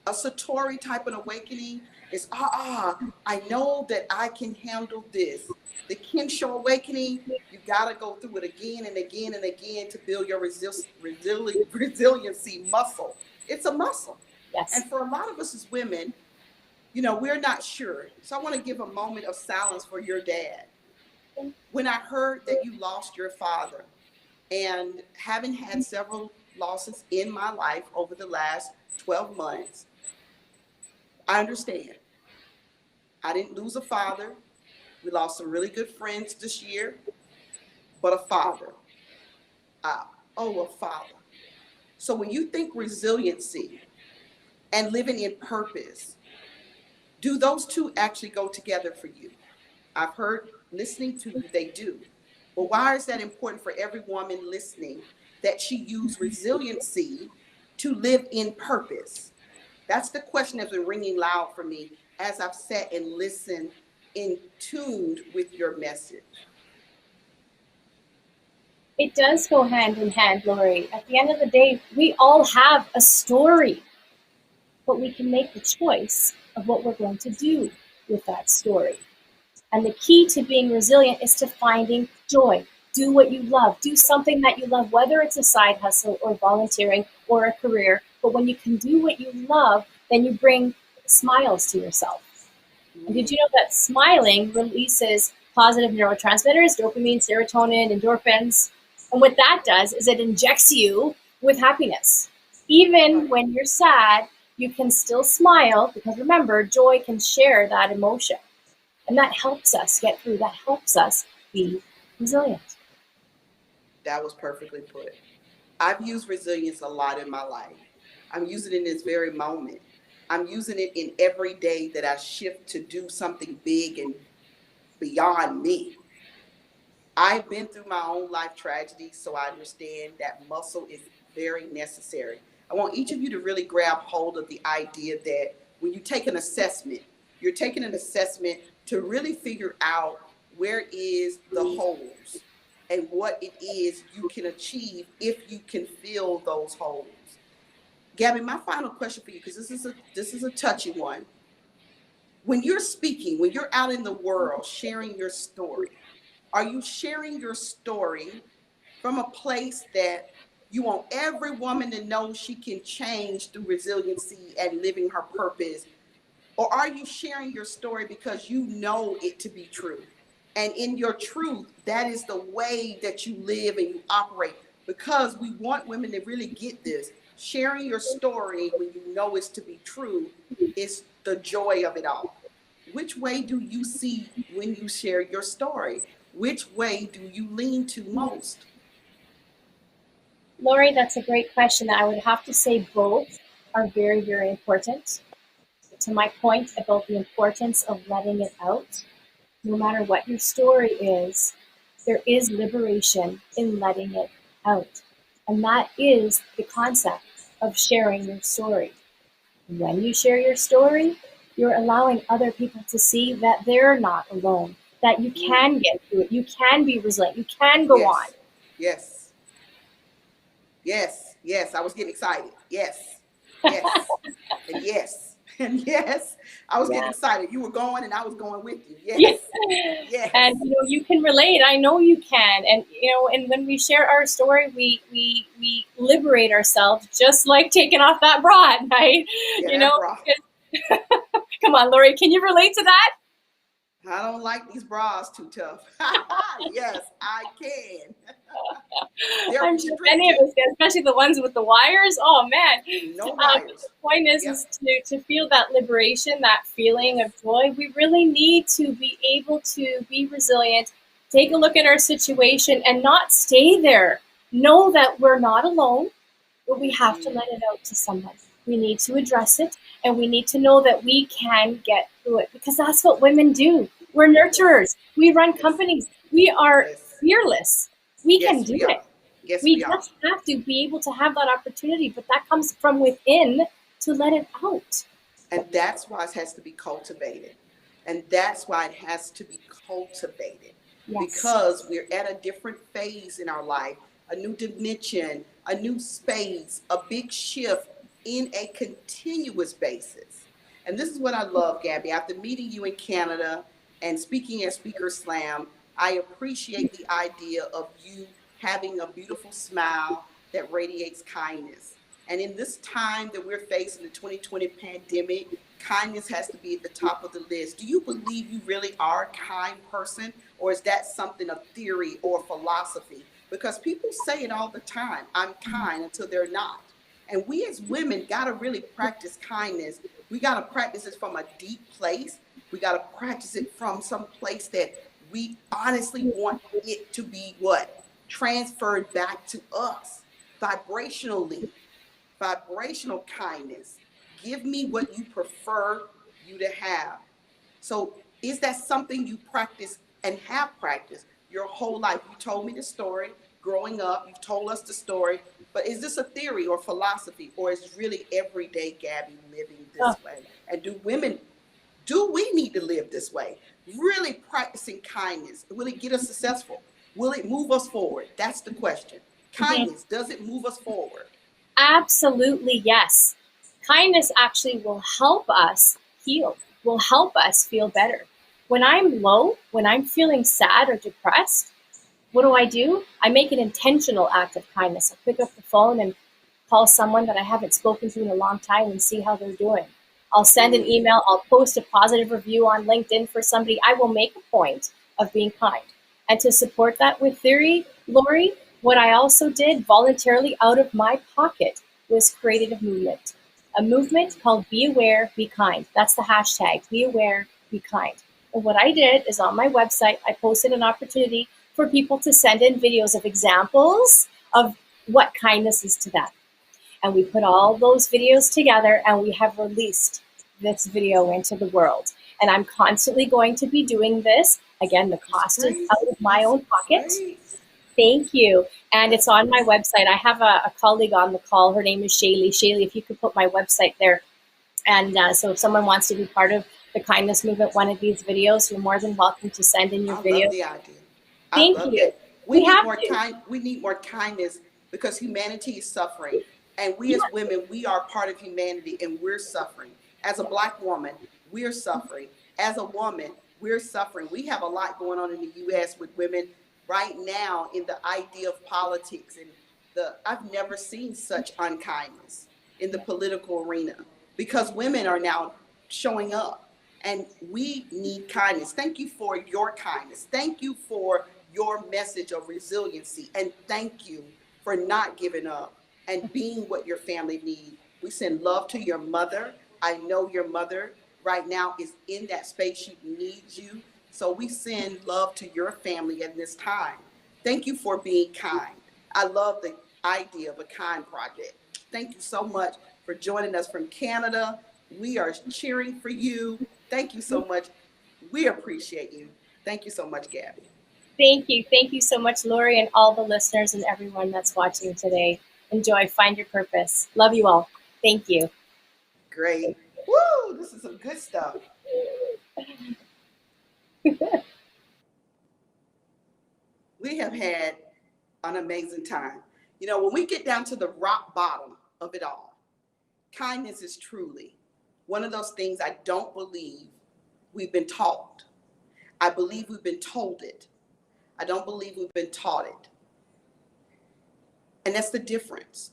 A Satori type of awakening is, I know that I can handle this. The Kensho awakening, you got to go through it again and again and again to build your resiliency muscle. It's a muscle. Yes. And for a lot of us as women, we're not sure. So I want to give a moment of silence for your dad. When I heard that you lost your father, and having had several losses in my life over the last 12 months, I understand. I didn't lose a father. We lost some really good friends this year, but a father. A father. So when you think resiliency and living in purpose, do those two actually go together for you? I've heard listening to you, they do. Well, why is that important for every woman listening, that she use resiliency to live in purpose? That's the question that's been ringing loud for me as I've sat and listened, in tuned with your message. It does go hand in hand, Lori. At the end of the day, we all have a story, but we can make the choice of what we're going to do with that story. And the key to being resilient is to finding joy. Do what you love. Do something that you love, whether it's a side hustle or volunteering or a career. But when you can do what you love, then you bring smiles to yourself. And did you know that smiling releases positive neurotransmitters, dopamine, serotonin, endorphins? And what that does is it injects you with happiness. Even when you're sad, you can still smile, because remember, joy can share that emotion. And that helps us get through. That helps us be resilient. That was perfectly put. I've used resilience a lot in my life. I'm using it in this very moment. I'm using it in every day that I shift to do something big and beyond me. I've been through my own life tragedies, so I understand that muscle is very necessary. I want each of you to really grab hold of the idea that when you take an assessment, you're taking an assessment to really figure out where is the holes and what it is you can achieve if you can fill those holes. Gabby, my final question for you, because this is a touchy one. When you're speaking, when you're out in the world sharing your story, are you sharing your story from a place that you want every woman to know she can change through resiliency and living her purpose? Or are you sharing your story because you know it to be true? And in your truth, that is the way that you live and you operate. Because we want women to really get this. Sharing your story when you know it's to be true is the joy of it all. Which way do you see when you share your story? Which way do you lean to most? Lori, that's a great question. I would have to say both are very, very important. To my point about the importance of letting it out, no matter what your story is, there is liberation in letting it out. And that is the concept of sharing your story. When you share your story, you're allowing other people to see that they're not alone, that you can get through it, you can be resilient, you can go on. Yes, yes, yes, yes. I was getting excited. Yes, yes, and yes, and yes. I was getting Yeah. excited. You were going, and I was going with you. Yeah. Yes, And yes, you can relate. I know you can. And and when we share our story, we liberate ourselves, just like taking off that bra at night. yeah. You That know, bra. come on, Lori, can you relate to that? I don't like these bras too tough. Yes, I can. They're I'm sure many of restrictive. us can, especially the ones with the wires. Oh man. No The wires. point is, Yep. to feel that liberation, that feeling Yes. of joy. We really need to be able to be resilient, take a look at our situation, and not stay there. Know that we're not alone, but we have to Mm-hmm. let it out to someone. We need to address it, and we need to know that we can get through it, because that's what women do. We're Yes. nurturers. We run Yes. companies. We are Yes. fearless. We can Yes, do we it. are. Yes, We we are. just have to be able to have that opportunity, but that comes from within to let it out. And that's why it has to be cultivated. And that's why it has to be cultivated. Yes. Because we're at a different phase in our life, a new dimension, a new space, a big shift in a continuous basis. And this is what I love, Gabby. After meeting you in Canada and speaking at Speaker Slam, I appreciate the idea of you having a beautiful smile that radiates kindness. And in this time that we're facing, the 2020 pandemic, kindness has to be at the top of the list. Do you believe you really are a kind person, or is that something of theory or philosophy? Because people say it all the time, I'm kind, until they're not. And we as women got to really practice kindness. We got to practice it from a deep place. We got to practice it from some place that we honestly want it to be what? Transferred back to us vibrationally, vibrational kindness. Give me what you prefer you to have. So, is that something you practice and have practiced your whole life? You told me the story growing up, you've told us the story, but is this a theory or philosophy, or is it really everyday Gabby living Oh, this way? And do we need to live this way? Really practicing kindness. Will it get us successful? Will it move us forward? That's the question. mhm. Kindness, does it move us forward? Absolutely, yes. Kindness actually will help us heal, will help us feel better. When I'm low, when I'm feeling sad or depressed, what do? I make an intentional act of kindness. I pick up the phone and call someone that I haven't spoken to in a long time and see how they're doing. I'll send an Mm, email, I'll post a positive review on LinkedIn for somebody. I will make a point of being kind. And to support that with theory, Lori, what I also did voluntarily out of my pocket was created a movement called Be Aware, Be Kind. That's the hashtag, Be Aware, Be Kind. And what I did is on my website, I posted an opportunity for people to send in videos of examples of what kindness is to them. And we put all those videos together and we have released this video into the world. And I'm constantly going to be doing this. Again, the cost is out of my own pocket. Great. Thank you. And it's on my website. I have a colleague on the call. Her name is Shaylee. Shaylee, if you could put my website there. And so if someone wants to be part of the kindness movement, one of these videos, you're more than welcome to send in your video. I love the idea. Thank I love you. that. We We need more kindness because humanity is suffering. And we as women, we are part of humanity and we're suffering. As a Black woman, we're suffering. As a woman, we're suffering. We have a lot going on in the U.S. with women right now in the idea of politics. And I've never seen such unkindness in the political arena because women are now showing up and we need kindness. Thank you for your kindness. Thank you for your message of resiliency. And thank you for not giving up and being what your family needs. We send love to your mother. I know your mother right now is in that space. She needs you. So we send love to your family at this time. Thank you for being kind. I love the idea of a kind project. Thank you so much for joining us from Canada. We are cheering for you. Thank you so much. We appreciate you. Thank you so much, Gabby. Thank you. Thank you so much, Lori, and all the listeners and everyone that's watching today. Enjoy. Find your purpose. Love you all. Thank you. Great. Woo! This is some good stuff. We have had an amazing time. You know, when we get down to the rock bottom of it all, kindness is truly one of those things I don't believe we've been taught. I believe we've been told it. I don't believe we've been taught it. And that's the difference.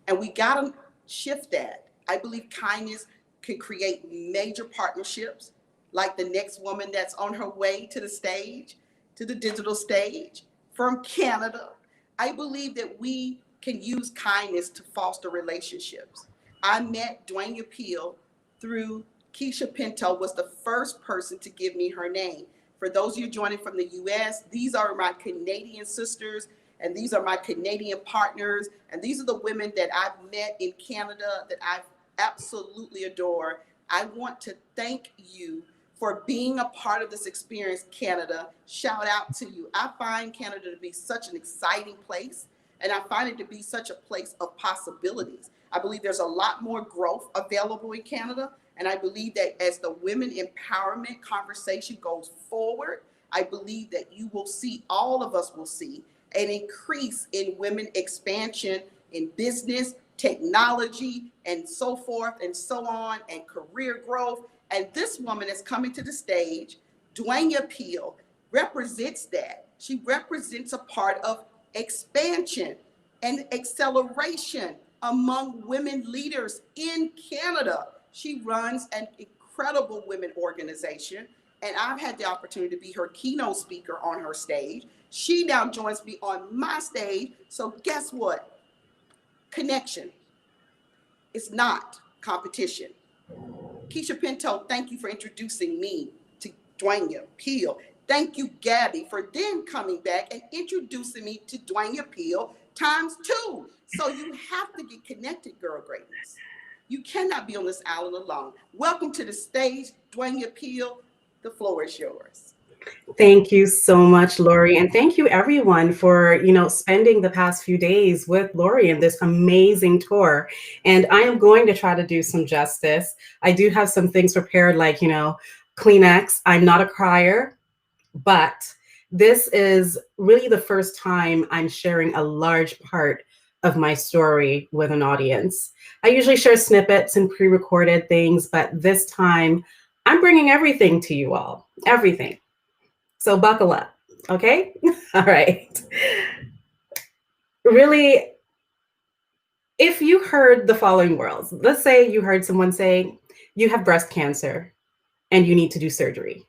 And we got to shift that. I believe kindness can create major partnerships, like the next woman that's on her way to the stage, to the digital stage from Canada. I believe that we can use kindness to foster relationships. I met Dwayne Peel through Keisha Pinto was the first person to give me her name. For those of you joining from the US, these are my Canadian sisters, and these are my Canadian partners, and these are the women that I've met in Canada that I absolutely adore. I want to thank you for being a part of this experience, Canada. Shout out to you. I find Canada to be such an exciting place, and I find it to be such a place of possibilities. I believe there's a lot more growth available in Canada, and I believe that as the women empowerment conversation goes forward, I believe that you will see, all of us will see, an increase in women expansion in business, technology, and so forth and so on, and career growth. And this woman is coming to the stage, Dwayne Peel, represents that. She represents a part of expansion and acceleration among women leaders in Canada. She runs an incredible women organization, and I've had the opportunity to be her keynote speaker on her stage. She now joins me on my stage. So guess what? Connection. It's not competition. Keisha Pinto, thank you for introducing me to Dwayne Peel. Thank you, Gabby, for then coming back and introducing me to Dwayne Peel ×2. So you have to get connected, girl greatness. You cannot be on this island alone. Welcome to the stage, Dwayne Peel. The floor is yours. Thank you so much, Lori. And thank you everyone for, spending the past few days with Lori in this amazing tour. And I am going to try to do some justice. I do have some things prepared, like, Kleenex. I'm not a crier, but this is really the first time I'm sharing a large part of my story with an audience. I usually share snippets and pre-recorded things, but this time I'm bringing everything to you all, everything. So buckle up, okay? All right. Really, if you heard the following words, let's say you heard someone say, you have breast cancer and you need to do surgery.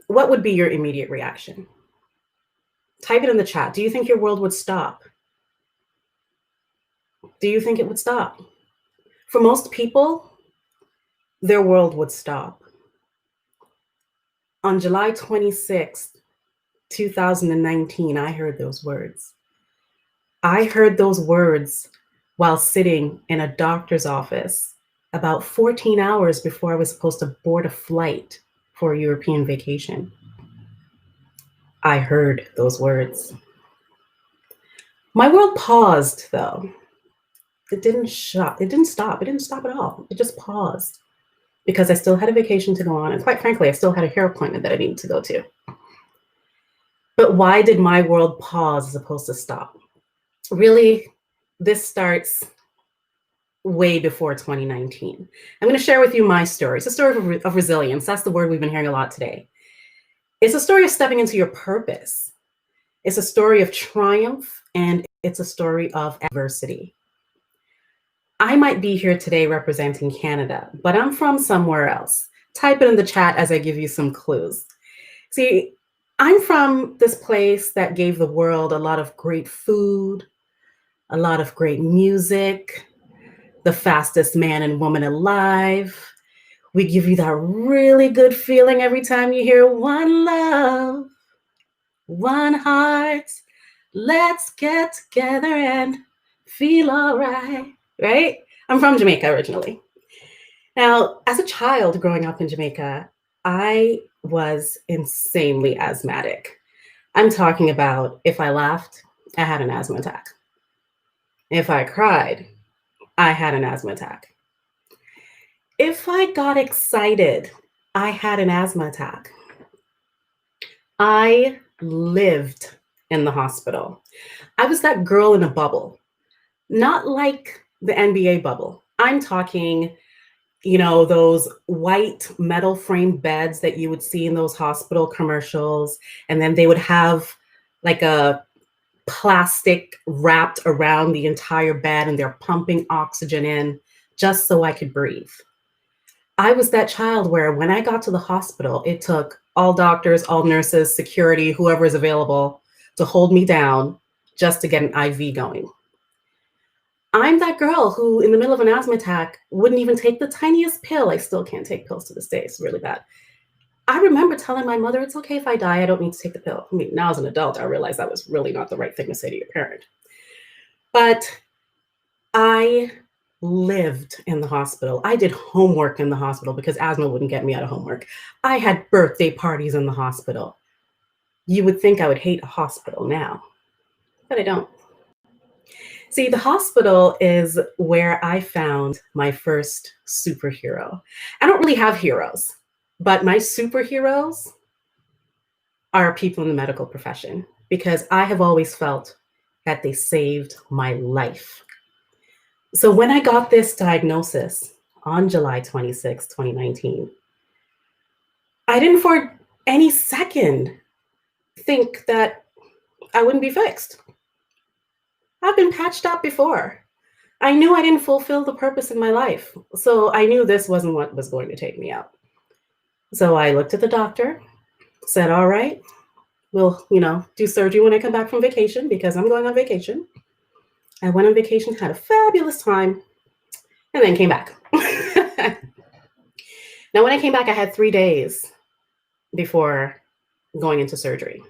What would be your immediate reaction? Type it in the chat. Do you think your world would stop? Do you think it would stop? For most people, their world would stop. On July 26th, 2019, I heard those words. I heard those words while sitting in a doctor's office about 14 hours before I was supposed to board a flight for a European vacation. I heard those words. My world paused, though. It didn't stop. It didn't stop. It didn't stop at all. It just paused because I still had a vacation to go on. And quite frankly, I still had a hair appointment that I needed to go to. But why did my world pause as opposed to stop? Really, this starts way before 2019. I'm going to share with you my story. It's a story of resilience. That's the word we've been hearing a lot today. It's a story of stepping into your purpose. It's a story of triumph, and it's a story of adversity. I might be here today representing Canada, but I'm from somewhere else. Type it in the chat as I give you some clues. See, I'm from this place that gave the world a lot of great food, a lot of great music, the fastest man and woman alive. We give you that really good feeling every time you hear one love, one heart. Let's get together and feel all right, right? I'm from Jamaica originally. Now, as a child growing up in Jamaica, I was insanely asthmatic. I'm talking about if I laughed, I had an asthma attack. If I cried, I had an asthma attack. If I got excited, I had an asthma attack. I lived in the hospital. I was that girl in a bubble, not like the NBA bubble. I'm talking, those white metal frame beds that you would see in those hospital commercials. And then they would have like a plastic wrapped around the entire bed and they're pumping oxygen in just so I could breathe. I was that child where when I got to the hospital, it took all doctors, all nurses, security, whoever is available to hold me down just to get an IV going. I'm that girl who, in the middle of an asthma attack, wouldn't even take the tiniest pill. I still can't take pills to this day. It's really bad. I remember telling my mother, it's okay if I die. I don't need to take the pill. I mean, now as an adult, I realized that was really not the right thing to say to your parent. But I lived in the hospital. I did homework in the hospital because asthma wouldn't get me out of homework. I had birthday parties in the hospital. You would think I would hate a hospital now, but I don't. See, the hospital is where I found my first superhero. I don't really have heroes, but my superheroes are people in the medical profession because I have always felt that they saved my life. So when I got this diagnosis on July 26, 2019, I didn't for any second think that I wouldn't be fixed. I've been patched up before. I knew I didn't fulfill the purpose in my life. So I knew this wasn't what was going to take me out. So I looked at the doctor, said, all right, we'll, do surgery when I come back from vacation because I'm going on vacation. I went on vacation, had a fabulous time, and then came back. Now, when I came back, I had 3 days before going into surgery.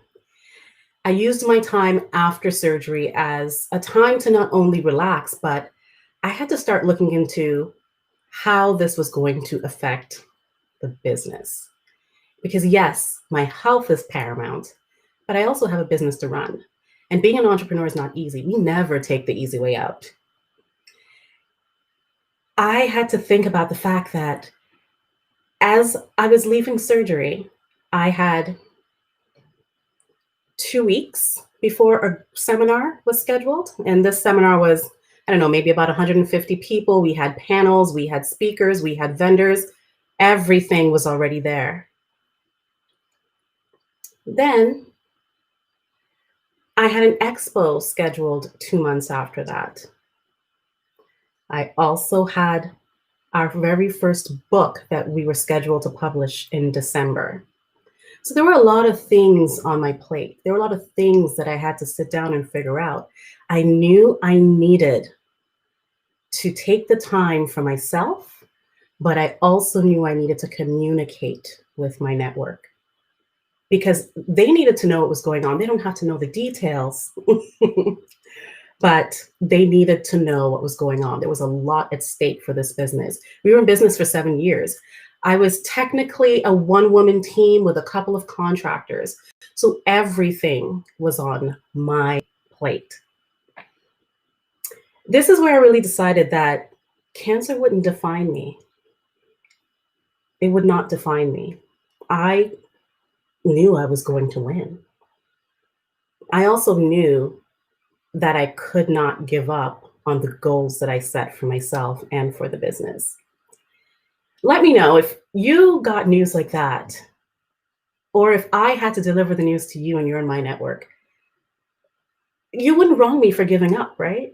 I used my time after surgery as a time to not only relax, but I had to start looking into how this was going to affect the business. Because yes, my health is paramount, but I also have a business to run. And being an entrepreneur is not easy. We never take the easy way out. I had to think about the fact that as I was leaving surgery, I had 2 weeks before a seminar was scheduled. And this seminar was, I don't know, maybe about 150 people. We had panels, we had speakers, we had vendors. Everything was already there. Then I had an expo scheduled 2 months after that. I also had our very first book that we were scheduled to publish in December. So there were a lot of things on my plate. There were a lot of things that I had to sit down and figure out. I knew I needed to take the time for myself, but I also knew I needed to communicate with my network because they needed to know what was going on. They don't have to know the details, but they needed to know what was going on. There was a lot at stake for this business. We were in business for 7 years. I was technically a one-woman team with a couple of contractors. So everything was on my plate. This is where I really decided that cancer wouldn't define me. It would not define me. I knew I was going to win. I also knew that I could not give up on the goals that I set for myself and for the business. Let me know if you got news like that, or if I had to deliver the news to you and you're in my network. You wouldn't wrong me for giving up, right?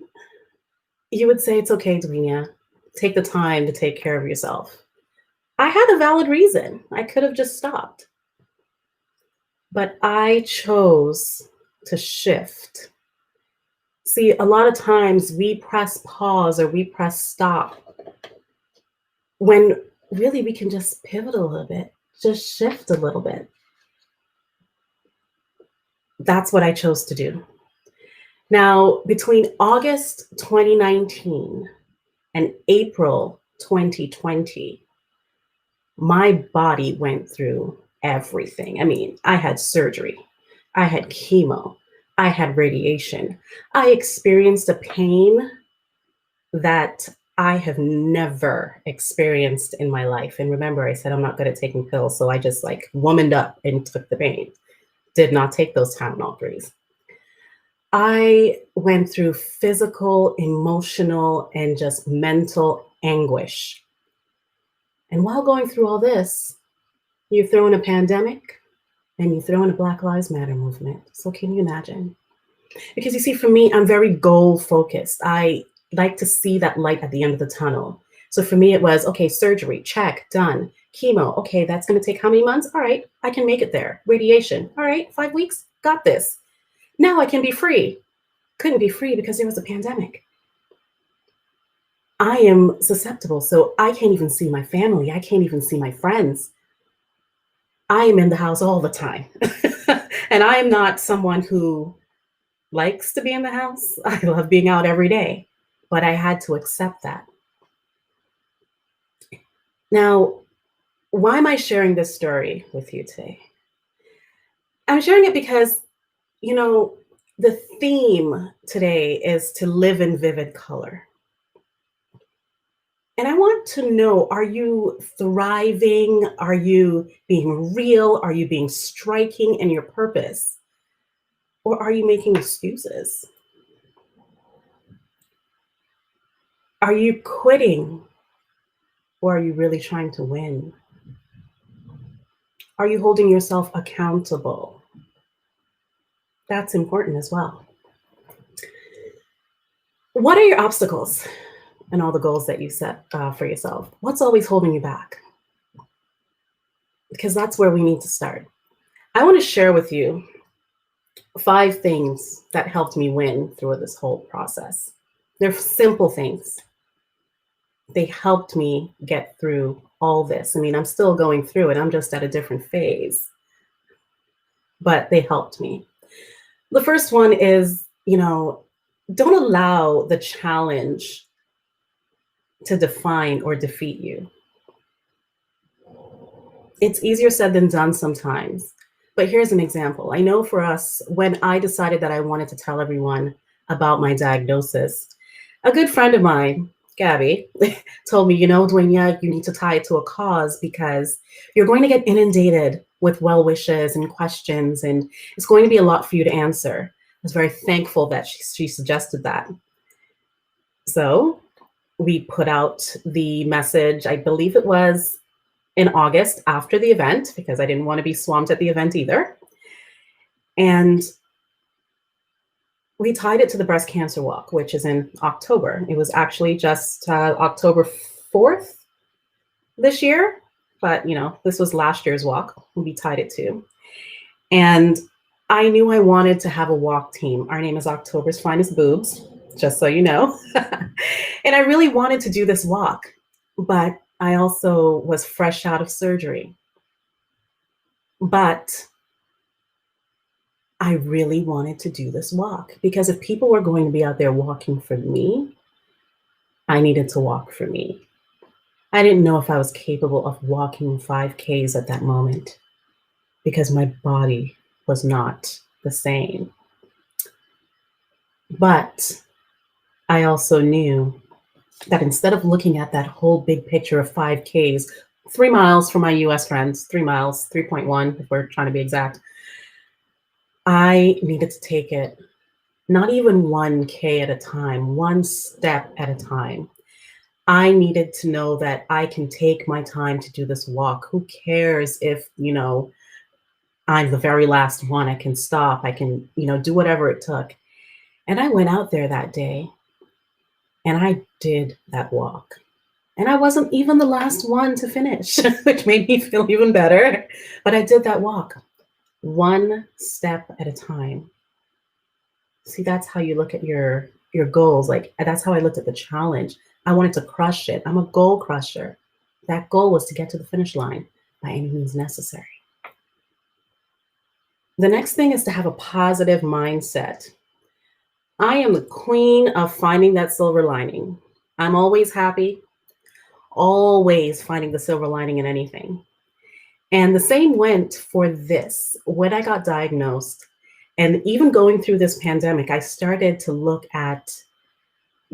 You would say, it's okay, Dwenia. Take the time to take care of yourself. I had a valid reason. I could have just stopped. But I chose to shift. See, a lot of times we press pause or we press stop when really we can just pivot a little bit, just shift a little bit. That's what I chose to do. Now, between August 2019 and April 2020, my body went through everything. I mean, I had surgery, I had chemo, I had radiation. I experienced a pain that I have never experienced in my life. And remember, I said I'm not good at taking pills, so I just like womaned up and took the pain. Did not take those Tylenol 3s. I went through physical, emotional, and just mental anguish. And while going through all this, you throw in a pandemic and you throw in a Black Lives Matter movement. So can you imagine? Because you see, for me, I'm very goal focused. I like to see that light at the end of the tunnel. So for me, it was, okay, surgery, check, done. Chemo, okay, that's going to take how many months? All right, I can make it there. Radiation, all right, 5 weeks, got this. Now I can be free. Couldn't be free because there was a pandemic. I am susceptible, so I can't even see my family. I can't even see my friends. I am in the house all the time. And I am not someone who likes to be in the house. I love being out every day, but I had to accept that. Now, why am I sharing this story with you today? I'm sharing it because, you know, the theme today is to live in vivid color. And I want to know, are you thriving? Are you being real? Are you being striking in your purpose? Or are you making excuses? Are you quitting? Or are you really trying to win? Are you holding yourself accountable? That's important as well. What are your obstacles and all the goals that you set for yourself? What's always holding you back? Because that's where we need to start. I want to share with you 5 things that helped me win through this whole process. They're simple things. They helped me get through all this. I mean, I'm still going through it. I'm just at a different phase, but they helped me. The first one is, don't allow the challenge to define or defeat you. It's easier said than done sometimes. But here's an example. I know for us, when I decided that I wanted to tell everyone about my diagnosis, a good friend of mine, Gabby, told me, Dwenia, you need to tie it to a cause because you're going to get inundated with well wishes and questions, and it's going to be a lot for you to answer. I was very thankful that she suggested that. So we put out the message, I believe it was in August after the event, because I didn't want to be swamped at the event either. And we tied it to the breast cancer walk, which is in October. It was actually just October 4th this year, but this was last year's walk we tied it to. And I knew I wanted to have a walk team. Our name is October's Finest Boobs, just so you know. And I really wanted to do this walk, but I also was fresh out of surgery. But I really wanted to do this walk because if people were going to be out there walking for me, I needed to walk for me. I didn't know if I was capable of walking 5Ks at that moment because my body was not the same. But I also knew that instead of looking at that whole big picture of 5Ks, 3 miles for my US friends, 3 miles, 3.1, if we're trying to be exact, I needed to take it not even 1K at a time, one step at a time. I needed to know that I can take my time to do this walk. Who cares if, I'm the very last one? I can stop. I can, do whatever it took. And I went out there that day and I did that walk. And I wasn't even the last one to finish, which made me feel even better. But I did that walk one step at a time. See, that's how you look at your goals. Like, that's how I looked at the challenge. I wanted to crush it. I'm a goal crusher. That goal was to get to the finish line by any means necessary. The next thing is to have a positive mindset. I am the queen of finding that silver lining. I'm always happy, always finding the silver lining in anything. And the same went for this. When I got diagnosed, and even going through this pandemic, I started to look at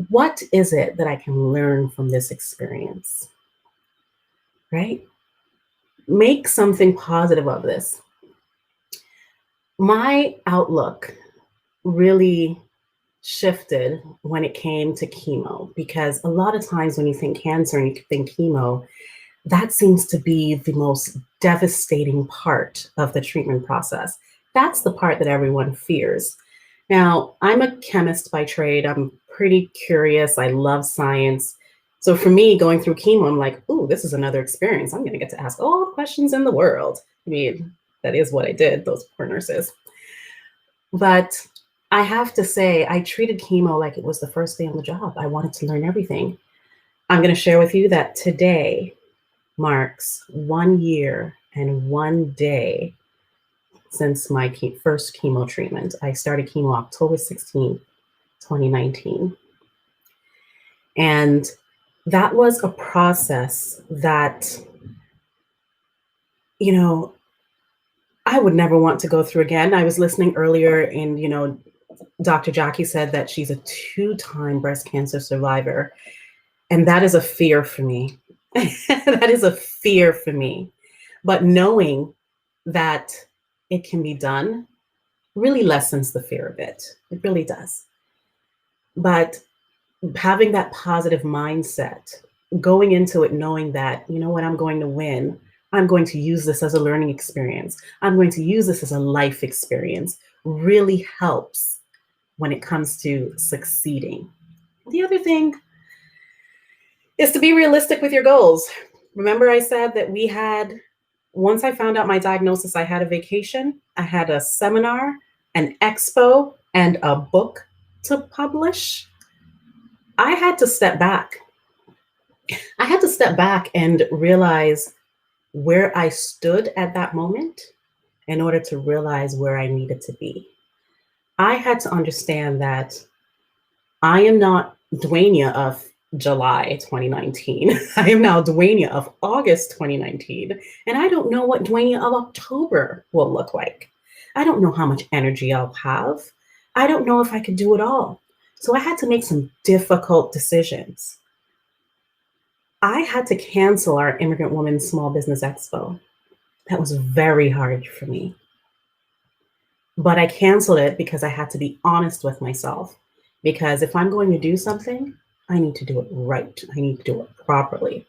what is it that I can learn from this experience, right? Make something positive of this. My outlook really shifted when it came to chemo, because a lot of times when you think cancer and you think chemo, that seems to be the most devastating part of the treatment process. That's the part that everyone fears. Now, I'm a chemist by trade. I'm pretty curious. I love science. So for me, going through chemo, I'm like, ooh, this is another experience. I'm going to get to ask all the questions in the world. I mean, that is what I did, those poor nurses. But I have to say, I treated chemo like it was the first day on the job. I wanted to learn everything. I'm going to share with you that today marks 1 year and 1 day since my first chemo treatment. I started chemo October 16th, 2019. And that was a process that, I would never want to go through again. I was listening earlier and, Dr. Jackie said that she's a 2-time breast cancer survivor. And that is a fear for me. That is a fear for me. But knowing that it can be done really lessens the fear of it. It really does. But having that positive mindset, going into it knowing that, you know what, I'm going to win. I'm going to use this as a learning experience. I'm going to use this as a life experience, really helps when it comes to succeeding. The other thing is to be realistic with your goals. Remember I said that once I found out my diagnosis, I had a vacation, I had a seminar, an expo, and a book to publish. I had to step back. I had to step back and realize where I stood at that moment in order to realize where I needed to be. I had to understand that I am not Dwayne of July 2019. I am now Dwayne of August 2019. And I don't know what Dwayne of October will look like. I don't know how much energy I'll have. I don't know if I could do it all. So I had to make some difficult decisions. I had to cancel our Immigrant Women Small Business Expo. That was very hard for me. But I canceled it because I had to be honest with myself. Because if I'm going to do something, I need to do it right. I need to do it properly.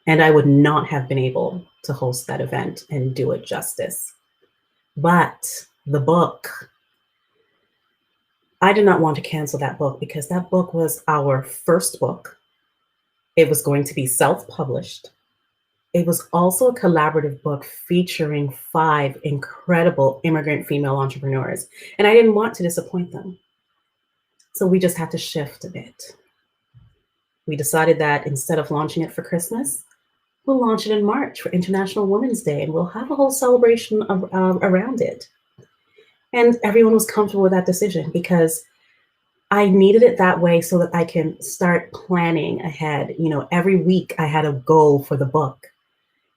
And I would not have been able to host that event and do it justice. But the book, I did not want to cancel that book because that book was our first book. It was going to be self-published. It was also a collaborative book featuring 5 incredible immigrant female entrepreneurs. And I didn't want to disappoint them. So we just had to shift a bit. We decided that instead of launching it for Christmas, we'll launch it in March for International Women's Day, and we'll have a whole celebration around it. And everyone was comfortable with that decision because I needed it that way so that I can start planning ahead. Every week I had a goal for the book.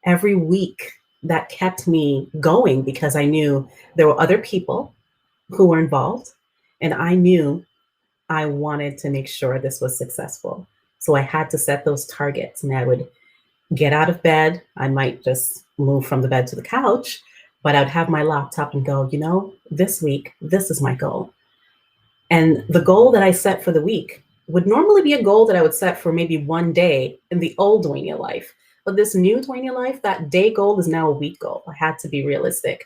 Every week that kept me going because I knew there were other people who were involved, and I knew I wanted to make sure this was successful. So I had to set those targets, and I would get out of bed. I might just move from the bed to the couch, but I'd have my laptop and go, this week, this is my goal. And the goal that I set for the week would normally be a goal that I would set for maybe one day in the old Dwayne life. But this new Dwayne life, that day goal is now a week goal. I had to be realistic.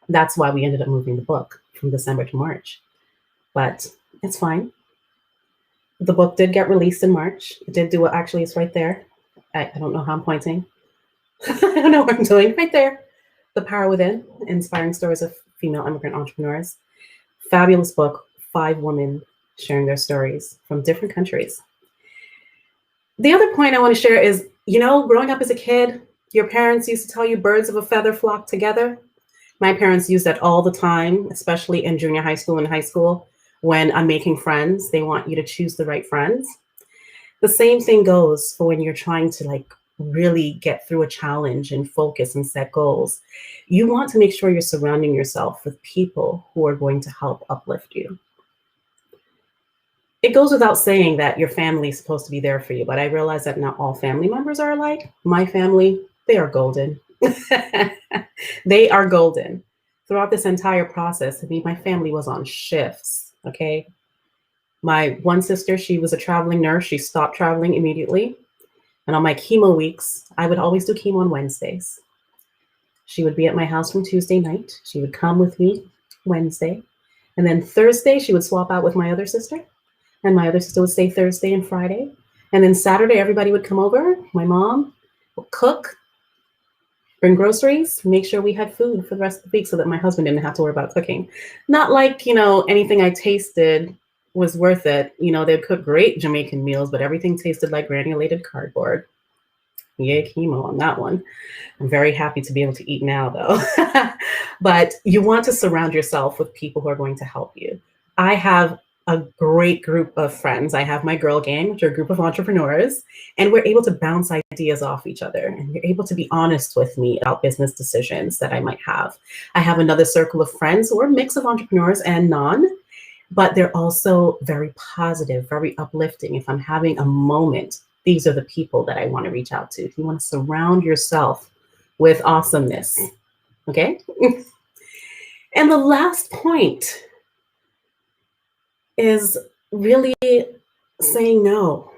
That's why we ended up moving the book from December to March. But it's fine. The book did get released in March. It did do it. Actually, it's right there. I don't know how I'm pointing. I don't know what I'm doing. Right there. The Power Within, Inspiring Stories of Female Immigrant Entrepreneurs. Fabulous book. 5 women sharing their stories from different countries. The other point I want to share is, growing up as a kid, your parents used to tell you birds of a feather flock together. My parents use that all the time, especially in junior high school and high school. When I'm making friends, they want you to choose the right friends. The same thing goes for when you're trying to really get through a challenge and focus and set goals. You want to make sure you're surrounding yourself with people who are going to help uplift you. It goes without saying that your family is supposed to be there for you, but I realize that not all family members are alike. My family, they are golden. They are golden. Throughout this entire process, my family was on shifts, okay? My one sister, she was a traveling nurse. She stopped traveling immediately. And on my chemo weeks, I would always do chemo on Wednesdays. She would be at my house from Tuesday night. She would come with me Wednesday. And then Thursday, she would swap out with my other sister. And my other sister would stay Thursday and Friday. And then Saturday, everybody would come over. My mom would cook, bring groceries, make sure we had food for the rest of the week so that my husband didn't have to worry about cooking. Not like, anything I tasted was worth it. They'd cook great Jamaican meals, but everything tasted like granulated cardboard. Yay, chemo on that one. I'm very happy to be able to eat now, though. But you want to surround yourself with people who are going to help you. I have a great group of friends. I have my girl gang, which are a group of entrepreneurs, and we're able to bounce ideas off each other. And you're able to be honest with me about business decisions that I might have. I have another circle of friends who are a mix of entrepreneurs and non, but they're also very positive, very uplifting. If I'm having a moment, these are the people that I want to reach out to. If you want to surround yourself with awesomeness, okay? And the last point is really saying no.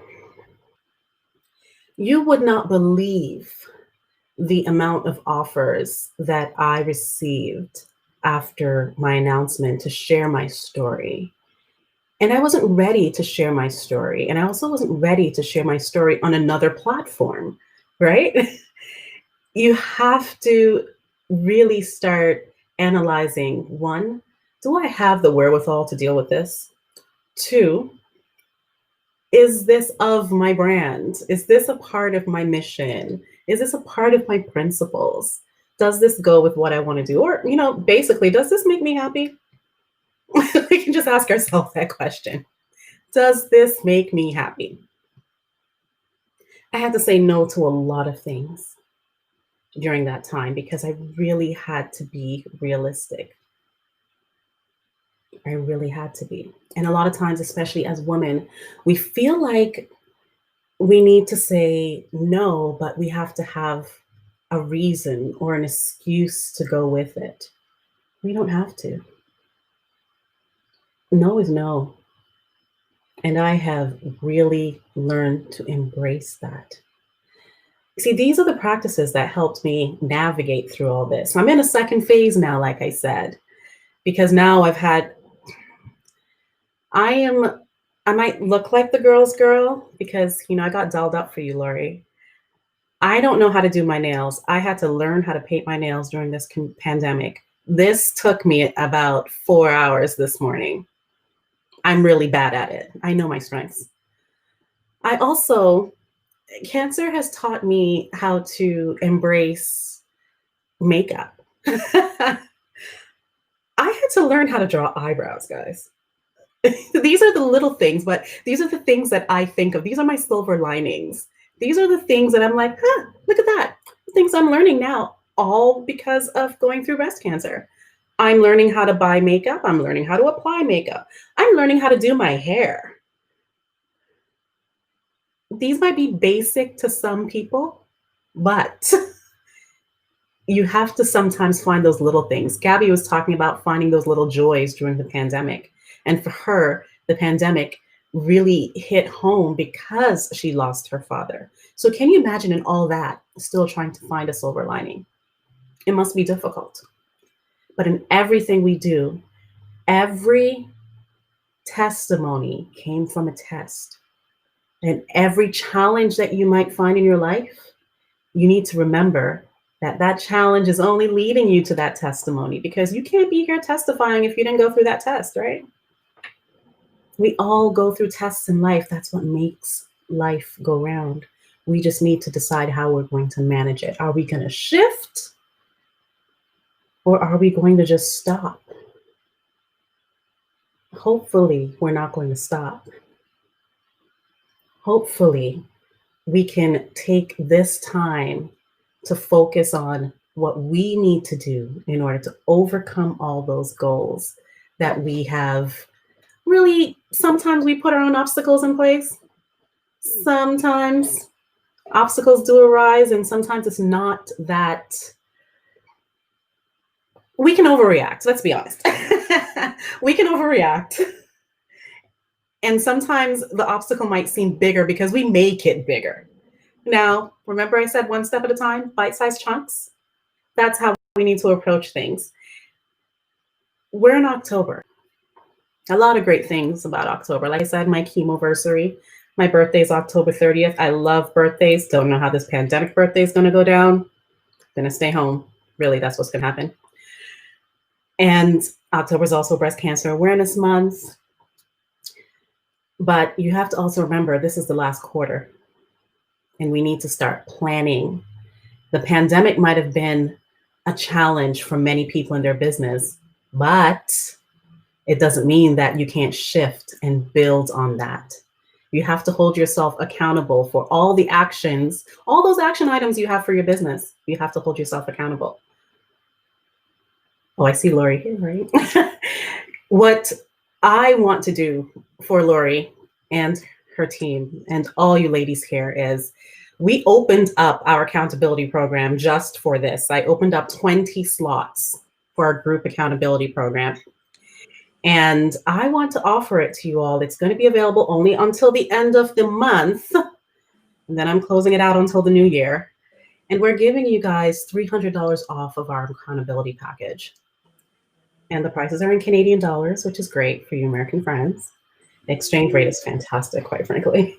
You would not believe the amount of offers that I received after my announcement to share my story. And I wasn't ready to share my story. And I also wasn't ready to share my story on another platform, right? You have to really start analyzing, 1, do I have the wherewithal to deal with this? 2, is this of my brand? Is this a part of my mission? Is this a part of my principles? Does this go with what I want to do? Or, basically, does this make me happy? We can just ask ourselves that question. Does this make me happy? I had to say no to a lot of things during that time because I really had to be realistic. I really had to be. And a lot of times, especially as women, we feel like we need to say no, but we have to have a reason or an excuse to go with it. We don't have to. No is no. And I have really learned to embrace that. See, these are the practices that helped me navigate through all this. I'm in a second phase now, like I said, because now I might look like the girl's girl because, I got dolled up for you, Lori. I don't know how to do my nails. I had to learn how to paint my nails during this pandemic. This took me about 4 hours this morning. I'm really bad at it. I know my strengths. Cancer has taught me how to embrace makeup. I had to learn how to draw eyebrows, guys. These are the little things, but these are the things that I think of. These are my silver linings. These are the things that I'm like, huh, look at that. Things I'm learning now, all because of going through breast cancer. I'm learning how to buy makeup. I'm learning how to apply makeup. I'm learning how to do my hair. These might be basic to some people, but you have to sometimes find those little things. Gabby was talking about finding those little joys during the pandemic. And for her, the pandemic really hit home because she lost her father. So can you imagine in all that, still trying to find a silver lining? It must be difficult. But in everything we do, every testimony came from a test. And every challenge that you might find in your life, you need to remember that that challenge is only leading you to that testimony, because you can't be here testifying if you didn't go through that test, right? We all go through tests in life. That's what makes life go round. We just need to decide how we're going to manage it. Are we going to shift, or are we going to just stop? Hopefully, we're not going to stop. Hopefully, we can take this time to focus on what we need to do in order to overcome all those goals that we have. Really, sometimes we put our own obstacles in place. Sometimes obstacles do arise, and sometimes it's not that. We can overreact, let's be honest. We can overreact. And sometimes the obstacle might seem bigger because we make it bigger. Now, remember I said one step at a time, bite-sized chunks? That's how we need to approach things. We're in October. A lot of great things about October. Like I said, my chemoversary. My birthday is October 30th. I love birthdays. Don't know how this pandemic birthday is going to go down. Gonna stay home. Really, that's what's going to happen. And October is also Breast Cancer Awareness Month. But you have to also remember, this is the last quarter, and we need to start planning. The pandemic might have been a challenge for many people in their business, but it doesn't mean that you can't shift and build on that. You have to hold yourself accountable for all the actions, all those action items you have for your business. You have to hold yourself accountable. Oh, I see Lori here, right? What I want to do for Lori and her team and all you ladies here is, we opened up our accountability program just for this. I opened up 20 slots for our group accountability program. And I want to offer it to you all. It's going to be available only until the end of the month. And then I'm closing it out until the new year. And we're giving you guys $300 off of our accountability package. And the prices are in Canadian dollars, which is great for you American friends. The exchange rate is fantastic, quite frankly.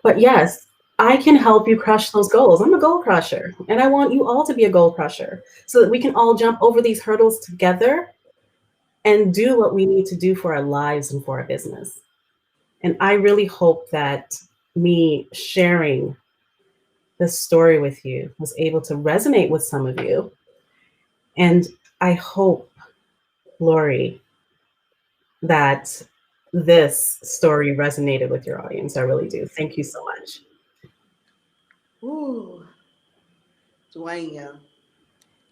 But yes, I can help you crush those goals. I'm a goal crusher, and I want you all to be a goal crusher so that we can all jump over these hurdles together and do what we need to do for our lives and for our business. And I really hope that me sharing this story with you was able to resonate with some of you. And I hope, Lori, that this story resonated with your audience. I really do. Thank you so much. Ooh, Dwayne,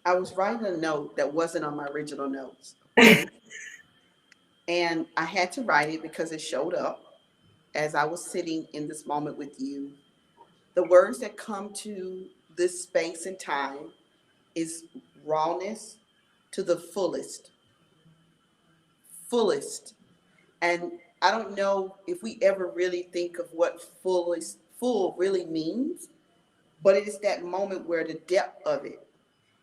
I was writing a note that wasn't on my original notes. Okay? And I had to write it because it showed up as I was sitting in this moment with you. The words that come to this space and time is rawness to the fullest. Fullest. And I don't know if we ever really think of what full really means, but it is that moment where the depth of it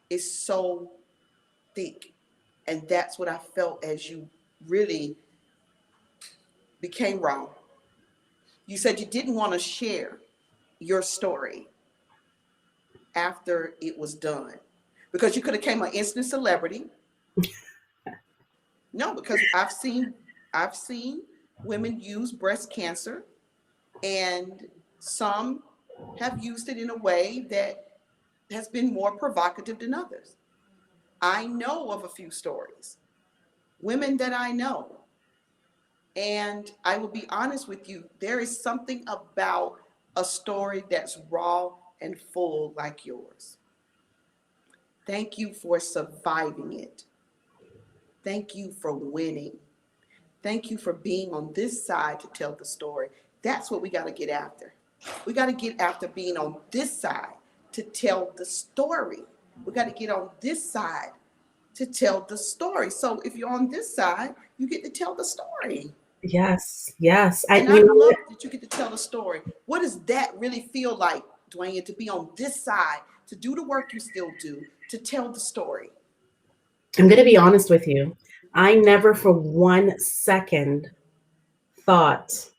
is so thick. And that's what I felt as you really became raw. You said you didn't want to share your story after it was done because you could have become an instant celebrity. No, because I've seen women use breast cancer, and some have used it in a way that has been more provocative than others. I know of a few stories women that I know. And I will be honest with you, there is something about a story that's raw and full like yours. Thank you for surviving it. Thank you for winning. Thank you for being on this side to tell the story. That's what we got to get after. We got to get after being on this side to tell the story. We got to get on this side to tell the story. So if you're on this side, you get to tell the story. Yes, yes. And I love that you get to tell the story. What does that really feel like, Dwayne, to be on this side, to do the work you still do, to tell the story? I'm going to be honest with you. I never for 1 second thought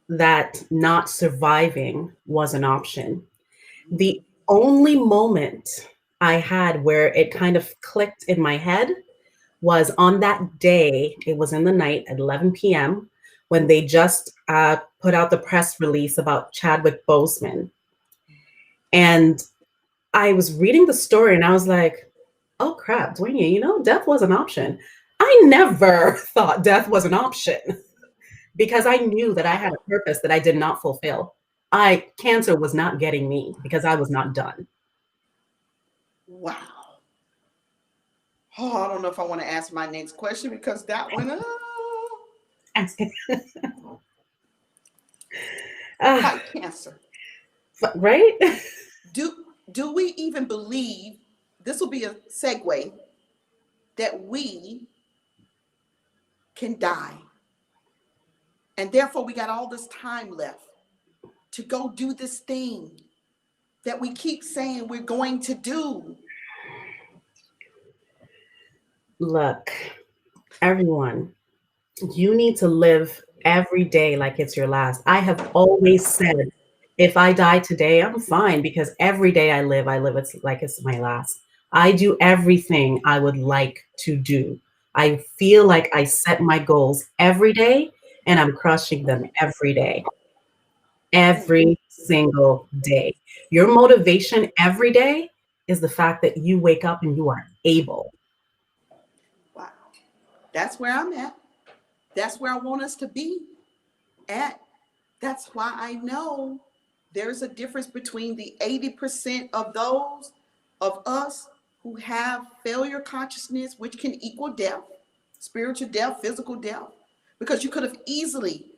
that not surviving was an option. The only moment I had where it kind of clicked in my head was on that day. It was in the night at 11 p.m. when they just put out the press release about Chadwick Boseman. And I was reading the story and I was like, oh crap, Dwayne, death was an option. I never thought death was an option because I knew that I had a purpose that I did not fulfill. Cancer was not getting me because I was not done. Wow. Oh, I don't know if I want to ask my next question because that one, fight cancer. Right? Do we even believe, this will be a segue, that we can die? And therefore we got all this time left to go do this thing that we keep saying we're going to do. Look, everyone, you need to live every day like it's your last. I have always said, if I die today, I'm fine because every day I live it's like it's my last. I do everything I would like to do. I feel like I set my goals every day and I'm crushing them every day. Every single day. Your motivation every day is the fact that you wake up and you are able. Wow. That's where I'm at. That's where I want us to be at. That's why I know there's a difference between the 80% of those of us who have failure consciousness, which can equal death, spiritual death, physical death, because you could have easily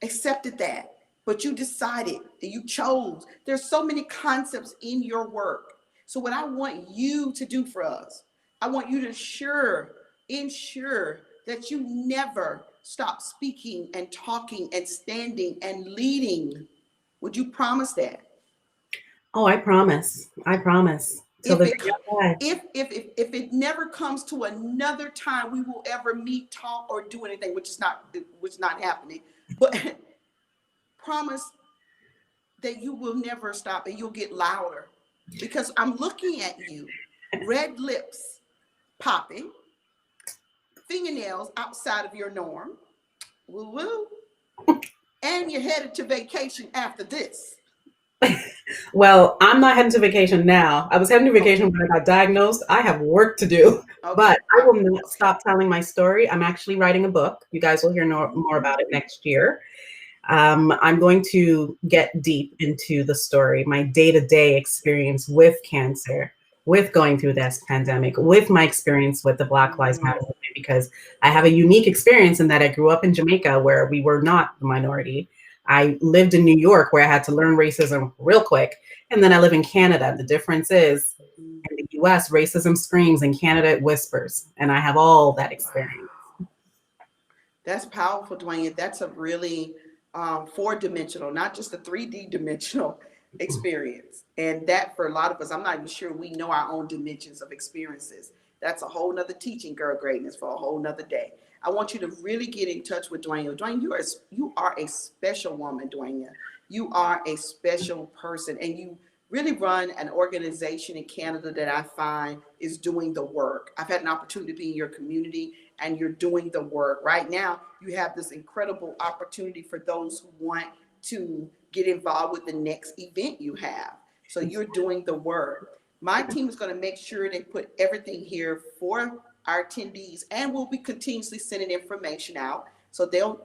accepted that, but you decided and you chose. There's so many concepts in your work. So what I want you to do for us, I want you to ensure that you never stop speaking and talking and standing and leading. Would you promise that? Oh, I promise. I promise. Till If the it day I die. if it never comes to another time we will ever meet, talk, or do anything, which is not happening, but promise that you will never stop and you'll get louder because I'm looking at you, red lips popping, fingernails outside of your norm, woo woo, and you're headed to vacation after this. Well, I'm not heading to vacation now. I was heading to vacation when I got diagnosed. I have work to do, Okay. but I will not stop telling my story. I'm actually writing a book. You guys will hear more about it next year. I'm going to get deep into the story, my day-to-day experience with cancer, with going through this pandemic, with my experience with the Black Lives Matter movement, because I have a unique experience in that I grew up in Jamaica where we were not the minority. I lived in New York where I had to learn racism real quick. And then I live in Canada. The difference is in the US, racism screams, in Canada, it whispers. And I have all that experience. That's powerful, Dwayne. That's a really four-dimensional, not just a 3D dimensional experience. And that for a lot of us, I'm not even sure we know our own dimensions of experiences. That's a whole nother teaching, Girl Greatness, for a whole nother day. I want you to really get in touch with Dwayne. Dwayne, you are a special woman, Dwayne. You are a special person, and you really run an organization in Canada that I find is doing the work. I've had an opportunity to be in your community and you're doing the work. Right now, you have this incredible opportunity for those who want to get involved with the next event you have. So you're doing the work. My team is going to make sure they put everything here for our attendees, and we'll be continuously sending information out so they'll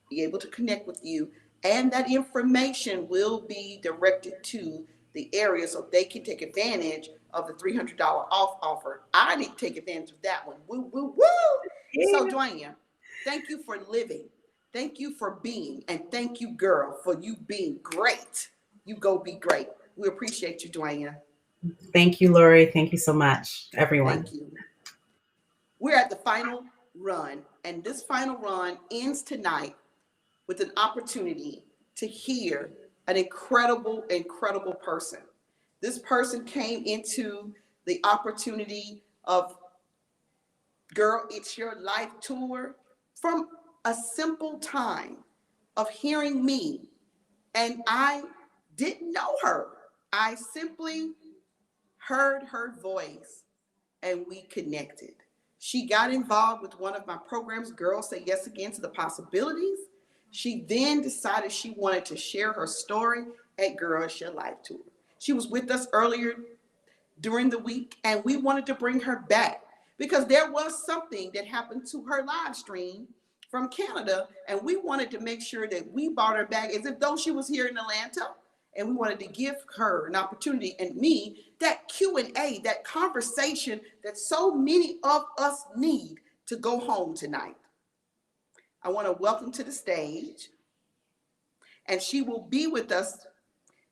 be able to connect with you. And that information will be directed to the area so they can take advantage of the $300 off offer. I need to take advantage of that one. Woo, woo, woo. So, Dwayne, thank you for living. Thank you for being. And thank you, girl, for you being great. You go be great. We appreciate you, Dwayne. Thank you, Lori. Thank you so much, everyone. Thank you. We're at the final run, and this final run ends tonight with an opportunity to hear an incredible, incredible person. This person came into the opportunity of Girl, It's Your Life tour from a simple time of hearing me, and I didn't know her. I simply heard her voice and we connected. She got involved with one of my programs, Girls Say Yes Again to the Possibilities. She then decided she wanted to share her story at Girl It's Your Life tour. She was with us earlier during the week, and we wanted to bring her back because there was something that happened to her live stream from Canada, and we wanted to make sure that we brought her back as if though she was here in Atlanta, and we wanted to give her an opportunity and me that Q&A, that conversation that so many of us need to go home tonight. I want to welcome to the stage, and she will be with us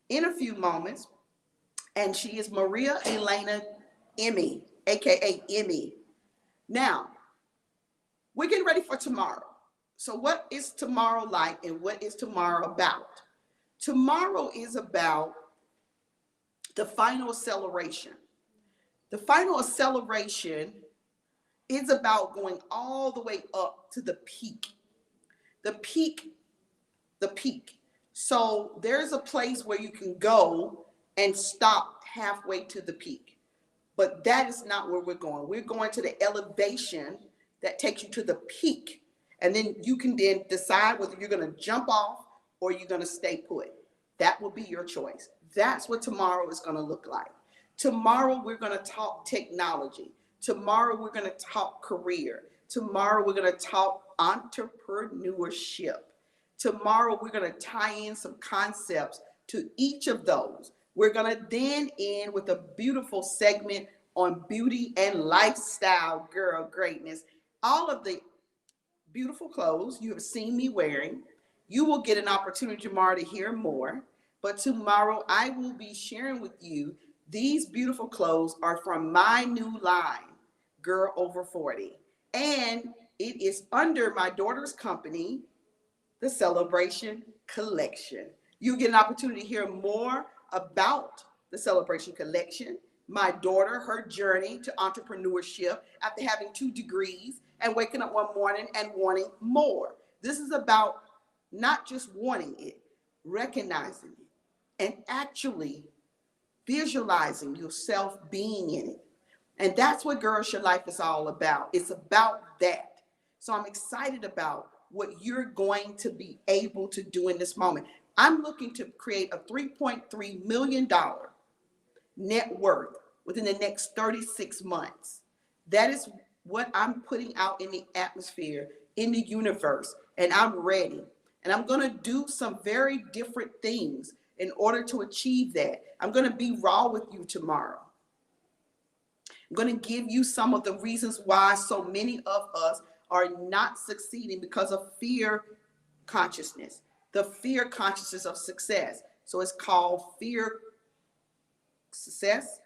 in a few moments, and she is Maria Elena Emmy, aka Emmy. Now, we're getting ready for tomorrow. So what is tomorrow like, and what is tomorrow about? Tomorrow is about the final acceleration. The final acceleration is about going all the way up to the peak. The peak. So there's a place where you can go and stop halfway to the peak. But that is not where we're going. We're going to the elevation that takes you to the peak. And then you can then decide whether you're going to jump off or you're going to stay put. That will be your choice. That's what tomorrow is going to look like. Tomorrow, we're going to talk technology. Tomorrow, we're going to talk career. Tomorrow, we're going to talk entrepreneurship. Tomorrow, we're going to tie in some concepts to each of those. We're going to then end with a beautiful segment on beauty and lifestyle, girl greatness. All of the beautiful clothes you have seen me wearing. You will get an opportunity tomorrow to hear more. But tomorrow, I will be sharing with you these beautiful clothes are from my new line, Girl Over 40. And it is under my daughter's company, the Celebration Collection. You get an opportunity to hear more about the Celebration Collection, my daughter, her journey to entrepreneurship after having 2 degrees and waking up one morning and wanting more. This is about not just wanting it, recognizing it, and actually visualizing yourself being in it. And that's what Girls Your Life is all about. It's about that. So I'm excited about what you're going to be able to do in this moment. I'm looking to create a $3.3 million net worth within the next 36 months. That is what I'm putting out in the atmosphere, in the universe, and I'm ready. And I'm going to do some very different things in order to achieve that. I'm going to be raw with you tomorrow. I'm going to give you some of the reasons why so many of us are not succeeding because of fear consciousness, the fear consciousness of success. So it's called fear success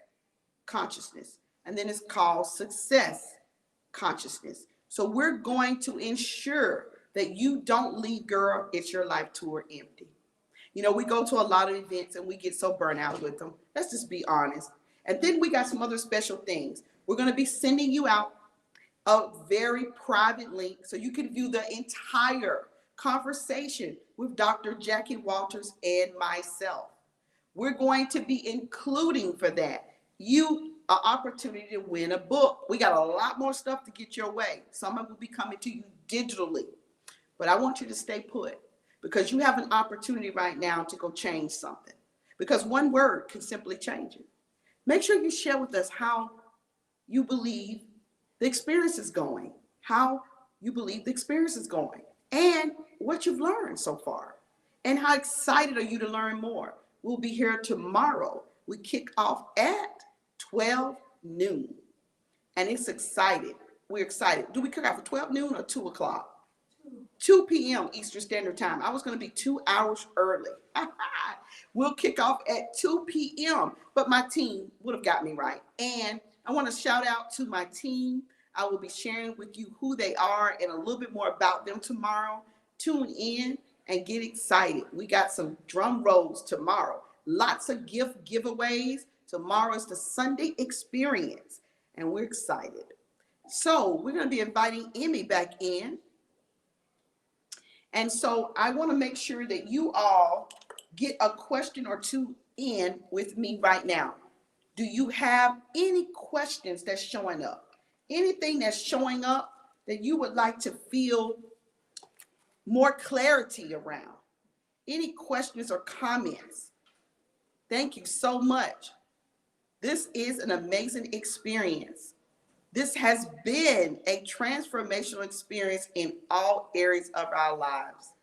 consciousness. And then it's called success consciousness. So we're going to ensure that you don't leave Girl It's Your Life tour empty. You know, we go to a lot of events and we get so burnt out with them. Let's just be honest. And then we got some other special things. We're going to be sending you out a very private link so you can view the entire conversation with Dr. Jackie Walters and myself. We're going to be including for that you an opportunity to win a book. We got a lot more stuff to get your way. Some of it will be coming to you digitally. But I want you to stay put because you have an opportunity right now to go change something. Because one word can simply change it. Make sure you share with us how you believe the experience is going, how you believe the experience is going, and what you've learned so far. And how excited are you to learn more? We'll be here tomorrow. We kick off at 12 noon. And it's excited. We're excited. Do we kick off at 12 noon or 2 o'clock? 2 p.m. Eastern Standard Time. I was going to be 2 hours early. We'll kick off at 2 p.m. But my team would have got me right. And I want to shout out to my team. I will be sharing with you who they are and a little bit more about them tomorrow. Tune in and get excited. We got some drum rolls tomorrow. Lots of gift giveaways. Tomorrow is the Sunday experience. And we're excited. So we're going to be inviting Emmy back in. And so I want to make sure that you all get a question or two in with me right now. Do you have any questions that's showing up? Anything that's showing up that you would like to feel more clarity around? Any questions or comments? Thank you so much. This is an amazing experience. This has been a transformational experience in all areas of our lives.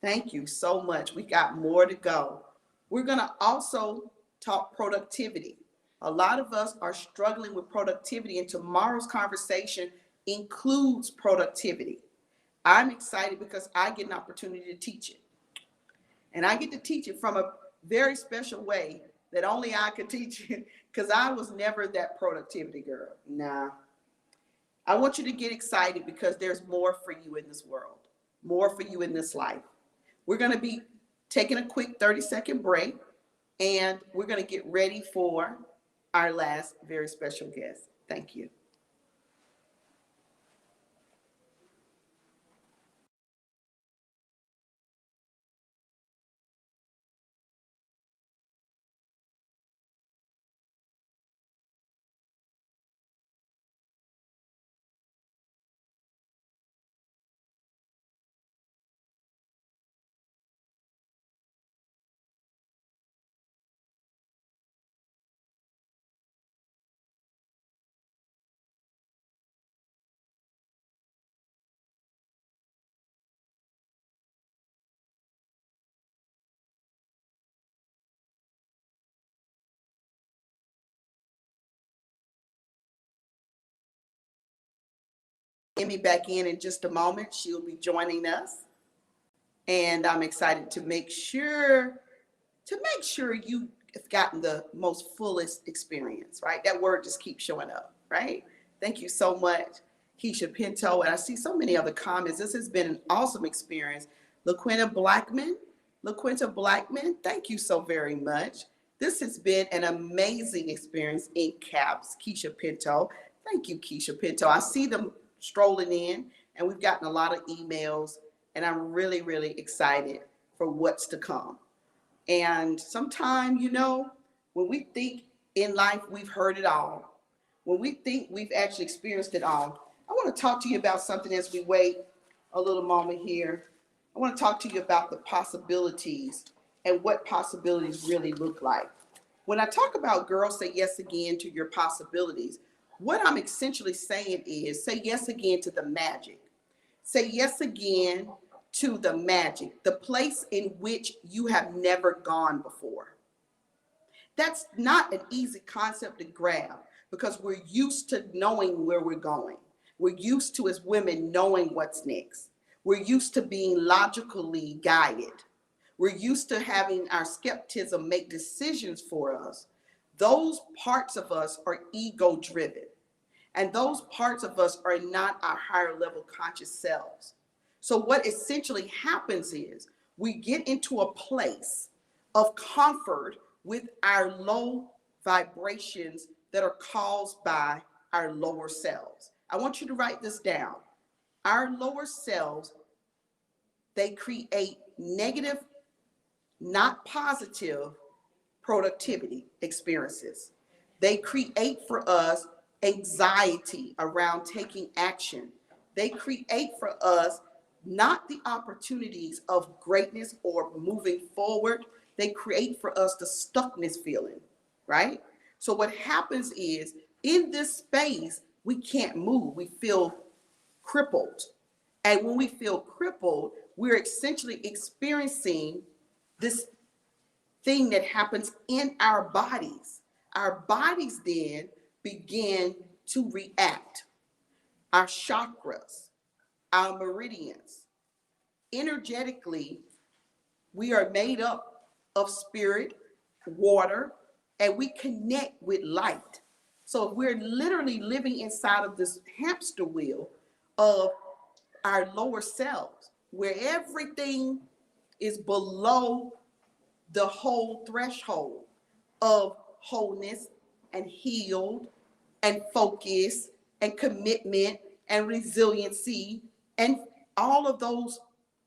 Thank you so much. We got more to go. We're going to also talk productivity. A lot of us are struggling with productivity, and tomorrow's conversation includes productivity. I'm excited because I get an opportunity to teach it. And I get to teach it from a very special way that only I could teach it, because I was never that productivity girl. Nah. I want you to get excited because there's more for you in this world, more for you in this life. We're going to be taking a quick 30-second break, and we're going to get ready for our last very special guest. Thank you. Emmy back in just a moment. She'll be joining us. And I'm excited to make sure you have gotten the most fullest experience, right? That word just keeps showing up, right? Thank you so much, Keisha Pinto. And I see so many other comments. This has been an awesome experience. LaQuinta Blackman, thank you so very much. This has been an amazing experience in caps. Keisha Pinto. Thank you, Keisha Pinto. I see them strolling in, and we've gotten a lot of emails, and I'm really, really excited for what's to come. And sometimes, when we think in life we've heard it all, when we think we've actually experienced it all, I want to talk to you about something as we wait a little moment here. I want to talk to you about the possibilities and what possibilities really look like. When I talk about girls say yes again to your possibilities, what I'm essentially saying is say yes again to the magic. Say yes again to the magic, the place in which you have never gone before. That's not an easy concept to grab because we're used to knowing where we're going. We're used to, as women, knowing what's next. We're used to being logically guided. We're used to having our skepticism make decisions for us. Those parts of us are ego driven. And those parts of us are not our higher level conscious selves. So what essentially happens is we get into a place of comfort with our low vibrations that are caused by our lower selves. I want you to write this down. Our lower selves, they create negative, not positive productivity experiences. They create for us anxiety around taking action. They create for us not the opportunities of greatness or moving forward. They create for us the stuckness feeling, right? So what happens is in this space, we can't move. We feel crippled. And when we feel crippled, we're essentially experiencing this thing that happens in our bodies. Our bodies then begin to react. Our chakras, our meridians. Energetically, we are made up of spirit, water, and we connect with light. So we're literally living inside of this hamster wheel of our lower selves, where everything is below the whole threshold of wholeness and healed and focus and commitment and resiliency and all of those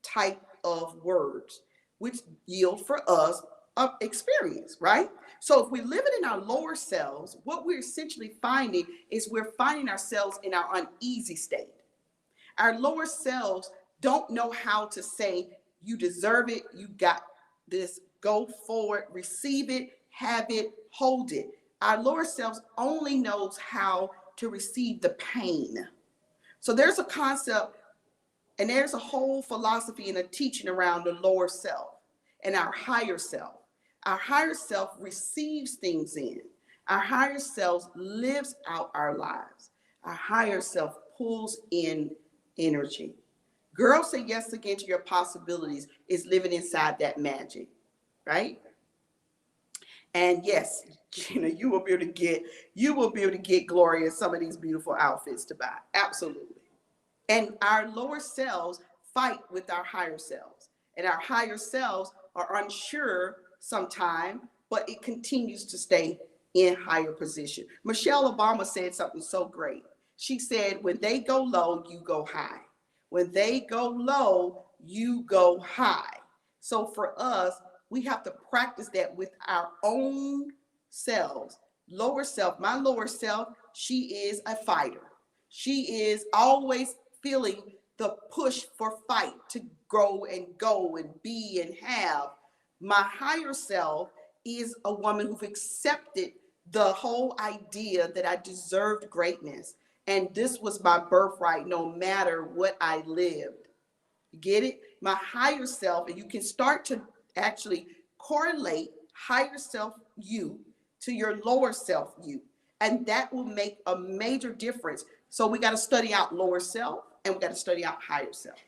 type of words, which yield for us of experience, right? So if we're living in our lower selves, what we're essentially finding is we're finding ourselves in our uneasy state. Our lower selves don't know how to say, you deserve it, you got this, go forward, receive it, have it, hold it. Our lower selves only knows how to receive the pain. So there's a concept and there's a whole philosophy and a teaching around the lower self and our higher self. Our higher self receives things in. Our higher self lives out our lives. Our higher self pulls in energy. Girl, say yes again to your possibilities is living inside that magic, right? And yes, Gina, you will be able to get Gloria some of these beautiful outfits to buy. Absolutely. And our lower selves fight with our higher selves. And our higher selves are unsure sometimes, but it continues to stay in higher position. Michelle Obama said something so great. She said, when they go low, you go high. When they go low, you go high. So for us, we have to practice that with our own selves. Lower self, my lower self, she is a fighter. She is always feeling the push for fight to grow and go and be and have. My higher self is a woman who've accepted the whole idea that I deserved greatness. And this was my birthright, no matter what I lived. Get it? My higher self, and you can start to actually correlate higher self you to your lower self you. And that will make a major difference. So we got to study out lower self and we got to study out higher self.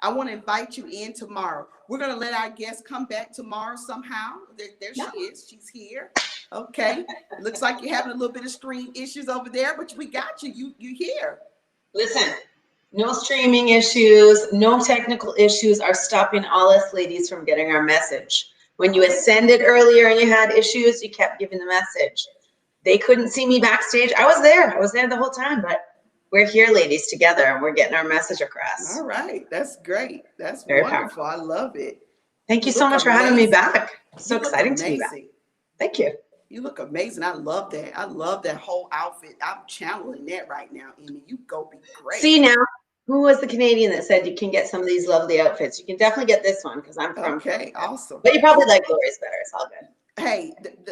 I want to invite you in tomorrow. We're going to let our guest come back tomorrow somehow. There she is. She's here. Okay. Looks like you're having a little bit of stream issues over there, but we got you. You here. Listen, no streaming issues, no technical issues are stopping all us ladies from getting our message. When you ascended earlier and you had issues, you kept giving the message. They couldn't see me backstage. I was there the whole time, but we're here, ladies, together, and we're getting our message across. All right. That's great. That's very wonderful. powerful. I love it. Thank you so much for having me back. So You look exciting to be back. amazing. Thank you. You look amazing. I love that. I love that whole outfit. I'm channeling that right now, Amy. You go be great. See now, who was the Canadian that said you can get some of these lovely outfits? You can definitely get this one because I'm from. Okay, awesome. But you probably like Gloria's better. It's all good. Hey,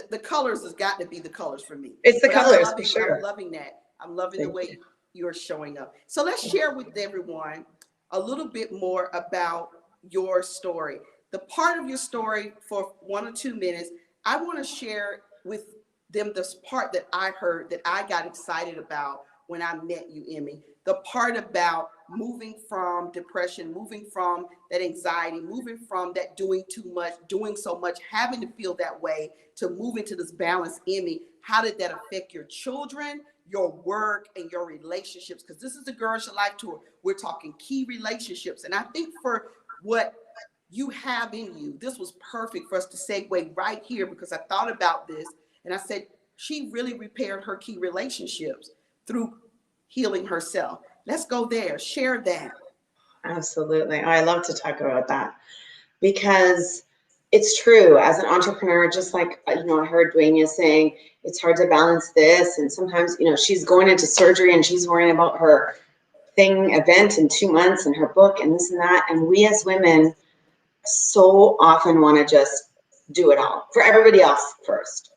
the colors has got to be the colors for me. It's the But colors for sure. I'm loving that. I'm loving Thank the way you're showing up. So let's share with everyone a little bit more about your story. The part of your story for 1 or 2 minutes, I want to share with them this part that I heard that I got excited about when I met you, Emmy. The part about moving from depression, moving from that anxiety, moving from that doing too much, doing so much, having to feel that way, to move into this balance, Emmy. How did that affect your children, your work, and your relationships? Because this is the Girls Your Life Tour. We're talking key relationships. And I think for what you have in you, this was perfect for us to segue right here, because I thought about this and I said, she really repaired her key relationships through healing herself. Let's go there. Share that. Absolutely. I love to talk about that because it's true. As an entrepreneur, just like, I heard Dwayne saying, it's hard to balance this. And sometimes, she's going into surgery and she's worrying about her event in 2 months and her book and this and that. And we as women so often want to just do it all for everybody else first,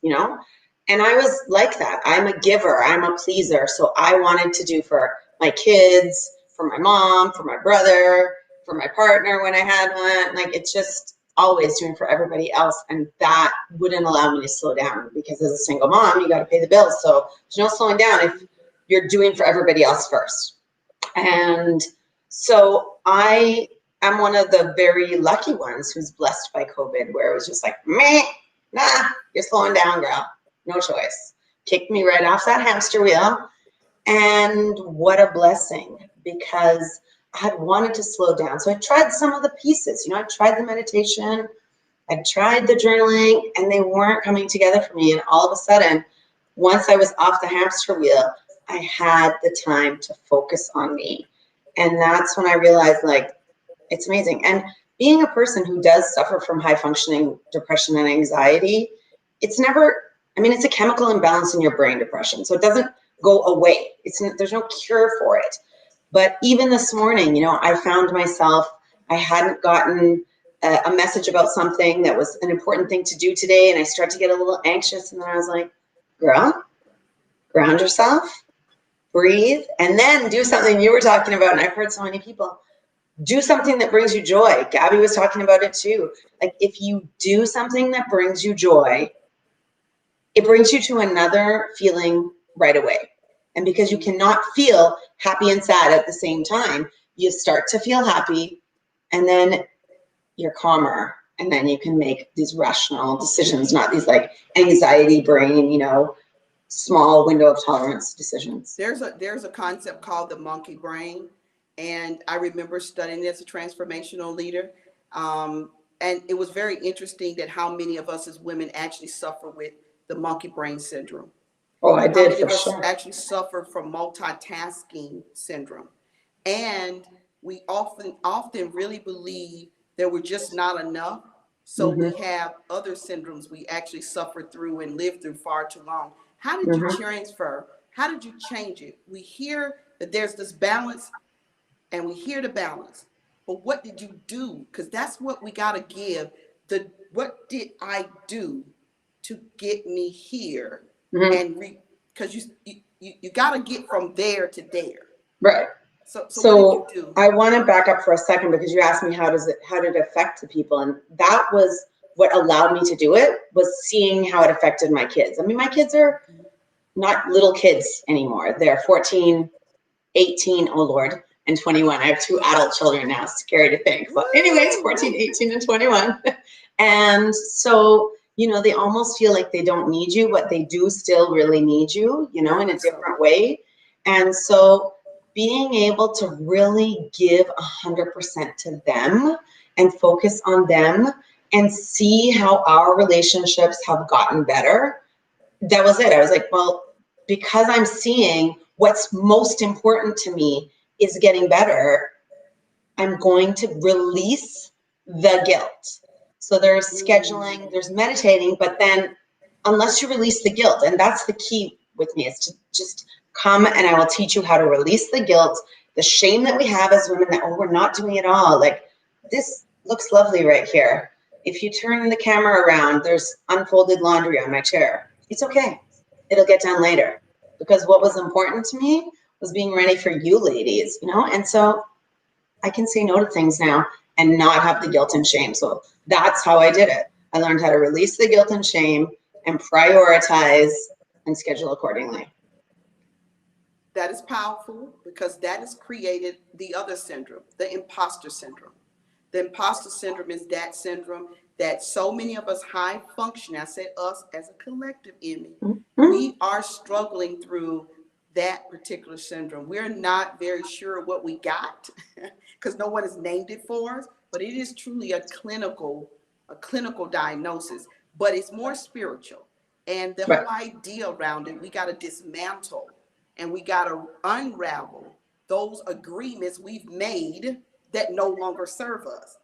And I was like that. I'm a giver, I'm a pleaser. So I wanted to do for my kids, for my mom, for my brother, for my partner when I had one. Like, it's just always doing for everybody else. And that wouldn't allow me to slow down, because as a single mom, you got to pay the bills. So there's no slowing down if you're doing for everybody else first. And so I am one of the very lucky ones who's blessed by COVID, where it was just like, meh, nah, you're slowing down, girl. No choice. Kicked me right off that hamster wheel. And what a blessing, because I had wanted to slow down. So I tried some of the pieces. I tried the meditation, I tried the journaling, and they weren't coming together for me. And all of a sudden, once I was off the hamster wheel, I had the time to focus on me. And that's when I realized, like, it's amazing. And being a person who does suffer from high functioning depression and anxiety, it's a chemical imbalance in your brain, depression. So it doesn't go away. There's no cure for it. But even this morning, I found myself, I hadn't gotten a message about something that was an important thing to do today. And I started to get a little anxious. And then I was like, girl, ground yourself, breathe, and then do something you were talking about. And I've heard so many people do something that brings you joy. Gabby was talking about it too. Like, if you do something that brings you joy, it brings you to another feeling right away. And because you cannot feel happy and sad at the same time, you start to feel happy, and then you're calmer, and then you can make these rational decisions, not these like anxiety brain, small window of tolerance decisions. There's a concept called the monkey brain, and I remember studying it as a transformational leader. And it was very interesting that how many of us as women actually suffer with the monkey brain syndrome. Oh, I did, How many for of us sure. actually suffer from multitasking syndrome. And we often really believe that we're just not enough. So we have other syndromes we actually suffer through and live through far too long. How did you transfer? How did you change it? We hear that there's this balance, and we hear the balance. But what did you do? Because that's what we got to give. What did I do to get me here? And because you got to get from there to there. Right. So So what did you do? I want to back up for a second, because you asked me how did it affect the people, and that was what allowed me to do it, was seeing how it affected my kids. I mean, my kids are not little kids anymore. They're 14, 18, oh Lord, and 21. I have 2 adult children now. Scary to think. But anyways, 14, 18, and 21. And so, they almost feel like they don't need you, but they do still really need you, in a different way. And so being able to really give 100% to them and focus on them and see how our relationships have gotten better, that was it. I was like, well, because I'm seeing what's most important to me is getting better, I'm going to release the guilt. So there's scheduling, there's meditating, but then unless you release the guilt, and that's the key with me, is to just come and I will teach you how to release the guilt, the shame that we have as women that, oh, we're not doing it all. Like, this looks lovely right here. If you turn the camera around, there's unfolded laundry on my chair. It's okay. It'll get done later. Because what was important to me was being ready for you ladies, And so I can say no to things now and not have the guilt and shame. So that's how I did it. I learned how to release the guilt and shame and prioritize and schedule accordingly. That is powerful, because that has created the other syndrome, the imposter syndrome. The imposter syndrome is that syndrome that so many of us high function, I said us as a collective, Emmy, we are struggling through that particular syndrome. We're not very sure what we got because no one has named it for us, but it is truly a clinical diagnosis, but it's more spiritual. And the whole idea around it, we got to dismantle and we got to unravel those agreements we've made that no longer serve us.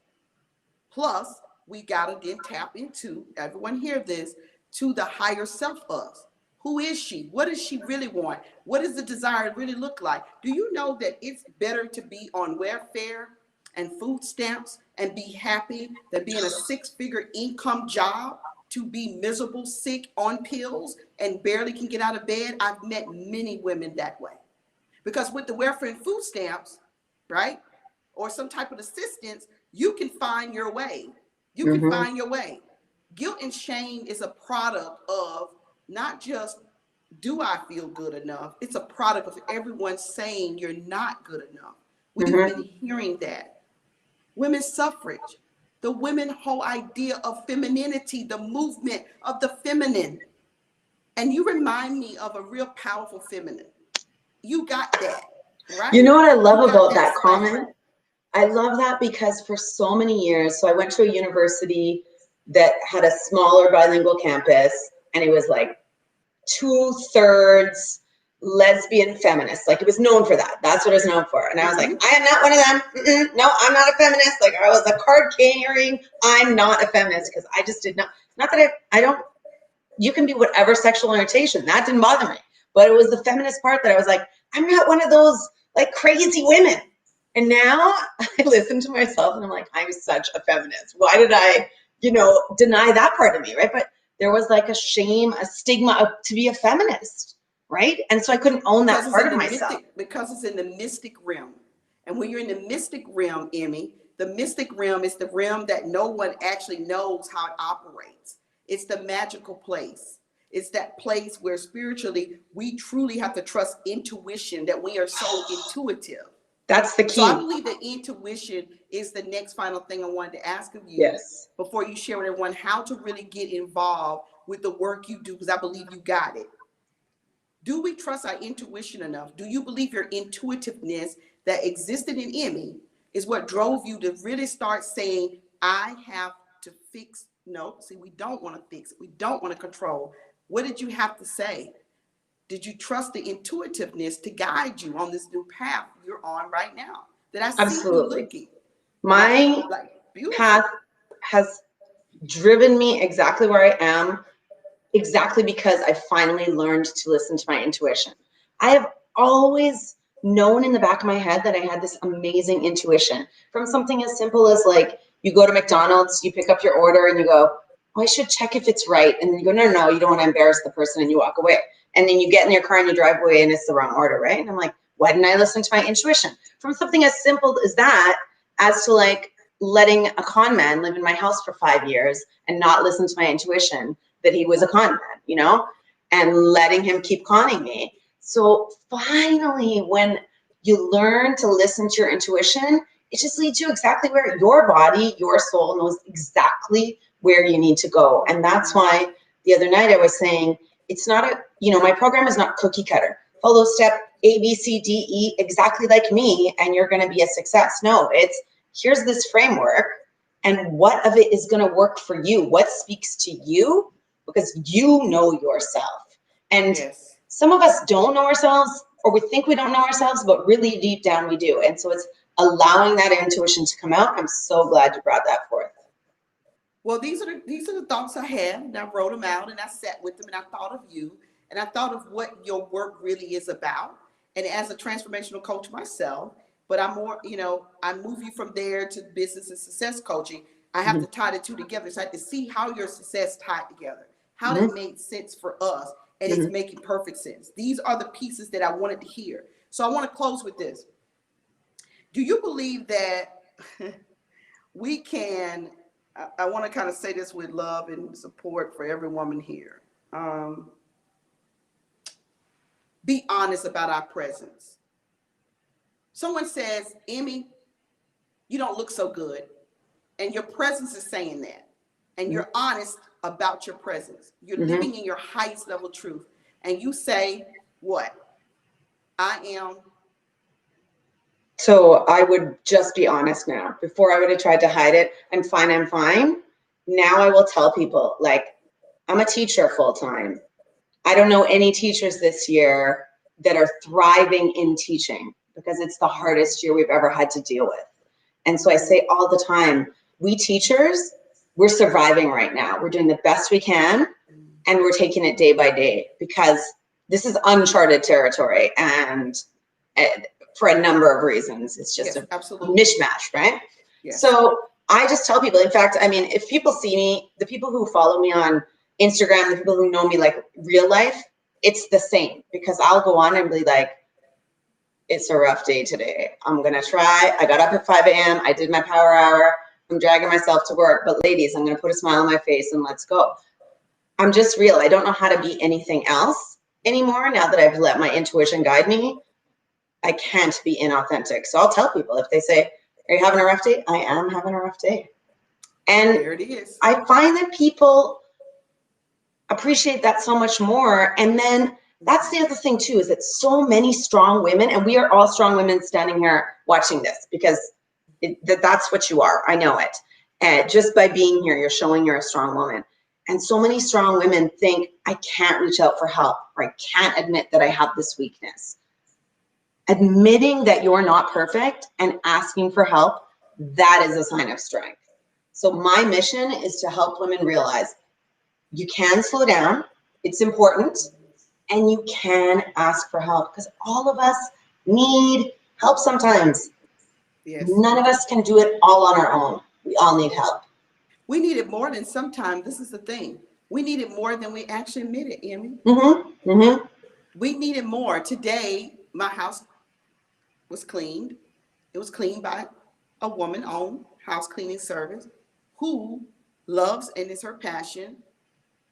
Plus, we got to then tap into, everyone hear this, to the higher self us. Who is she? What does she really want? What does the desire really look like? Do you know that it's better to be on welfare and food stamps and be happy than be in a 6-figure income job to be miserable, sick, on pills, and barely can get out of bed. I've met many women that way. Because with the welfare and food stamps, right, or some type of assistance, you can find your way. You can Mm-hmm. find your way. Guilt and shame is a product of not just, do I feel good enough? It's a product of everyone saying you're not good enough. We've been hearing that. Women's suffrage, the women's whole idea of femininity, the movement of the feminine. And you remind me of a real powerful feminine. You got that, right? You know what I love You got about that side. comment? I love that because for so many years, so I went to a university that had a smaller bilingual campus, and it was like 2/3 lesbian feminists. Like, it was known for that. That's what it was known for. And I was like, I am not one of them. No, I'm not a feminist. Like, I was a card carrying. I'm not a feminist because I just did not that I don't, you can be whatever sexual orientation. That didn't bother me. But it was the feminist part that I was like, I'm not one of those like crazy women. And now I listen to myself and I'm like, I'm such a feminist. Why did I, deny that part of me, right? But there was like a shame, a stigma to be a feminist, right? And so I couldn't own that part of myself. Because it's in the mystic realm. And when you're in the mystic realm, Emmy, the mystic realm is the realm that no one actually knows how it operates. It's the magical place. It's that place where spiritually we truly have to trust intuition, that we are so intuitive. That's the key. So I believe that intuition is the next final thing I wanted to ask of you. Yes. Before you share with everyone how to really get involved with the work you do, because I believe you got it. Do we trust our intuition enough? Do you believe your intuitiveness that existed in Emmy is what drove you to really start saying, I have to fix? No, see, we don't want to fix it. We don't want to control. What did you have to say? Did you trust the intuitiveness to guide you on this new path you're on right now? That I see Absolutely. you looking. My path has driven me exactly where I am, exactly because I finally learned to listen to my intuition. I have always known in the back of my head that I had this amazing intuition, from something as simple as like, you go to McDonald's, you pick up your order and you go, oh, I should check if it's right. And then you go, no, you don't want to embarrass the person, and you walk away. And then you get in your car and you drive away and it's the wrong order, right? And I'm like, why didn't I listen to my intuition? From something as simple as that, as to like letting a con man live in my house for 5 years and not listen to my intuition that he was a con man, and letting him keep conning me. So finally, when you learn to listen to your intuition, it just leads you exactly where your body, your soul knows exactly where you need to go. And that's why the other night I was saying, it's not my program is not cookie cutter. Follow step A, B, C, D, E, exactly like me, and you're going to be a success. No, it's here's this framework, and what of it is going to work for you? What speaks to you? Because you know yourself. And some of us don't know ourselves, or we think we don't know ourselves, but really deep down we do. And so it's allowing that intuition to come out. I'm so glad you brought that forth. Well, these are the thoughts I had, and I wrote them out, and I sat with them, and I thought of you, and I thought of what your work really is about. And as a transformational coach myself, but I'm more, I move you from there to business and success coaching. I have to tie the two together. So I have to see how your success tied together, how that made sense for us, and it's making perfect sense. These are the pieces that I wanted to hear. So I want to close with this. Do you believe that we can, I want to kind of say this with love and support for every woman here, be honest about our presence. Someone says, Emmy, you don't look so good. And your presence is saying that. And you're honest about your presence. You're living in your highest level truth. And you say, what? I am. So I would just be honest now. Before I would have tried to hide it. I'm fine. Now I will tell people, like, I'm a teacher full time. I don't know any teachers this year that are thriving in teaching, because it's the hardest year we've ever had to deal with. And so I say all the time, we teachers, we're surviving right now. We're doing the best we can, and we're taking it day by day, because this is uncharted territory, and for a number of reasons. It's just a mishmash, right? Yes. So I just tell people, in fact, I mean, if people see me, the people who follow me on Instagram, the people who know me like real life, it's the same, because I'll go on and be like, it's a rough day today. I'm going to try. I got up at 5 a.m. I did my power hour. I'm dragging myself to work. But ladies, I'm going to put a smile on my face and let's go. I'm just real. I don't know how to be anything else anymore now that I've let my intuition guide me. I can't be inauthentic. So I'll tell people, if they say, are you having a rough day? I am having a rough day. And There it is. I find that people appreciate that so much more. And then that's the other thing too, is that so many strong women, and we are all strong women standing here watching this, because that's what you are. I know it. And just by being here, you're showing you're a strong woman. And so many strong women think, I can't reach out for help, or I can't admit that I have this weakness. Admitting that you're not perfect and asking for help, that is a sign of strength. So my mission is to help women realize you can slow down, it's important, and you can ask for help, because all of us need help sometimes. Yes. None of us can do it all on our own. We all need help. We need it more than sometimes. This is the thing. We need it more than we actually admit it, Emmy. We need it more. Today, my house was cleaned. It was cleaned by a woman-owned house cleaning service who loves, and is her passion.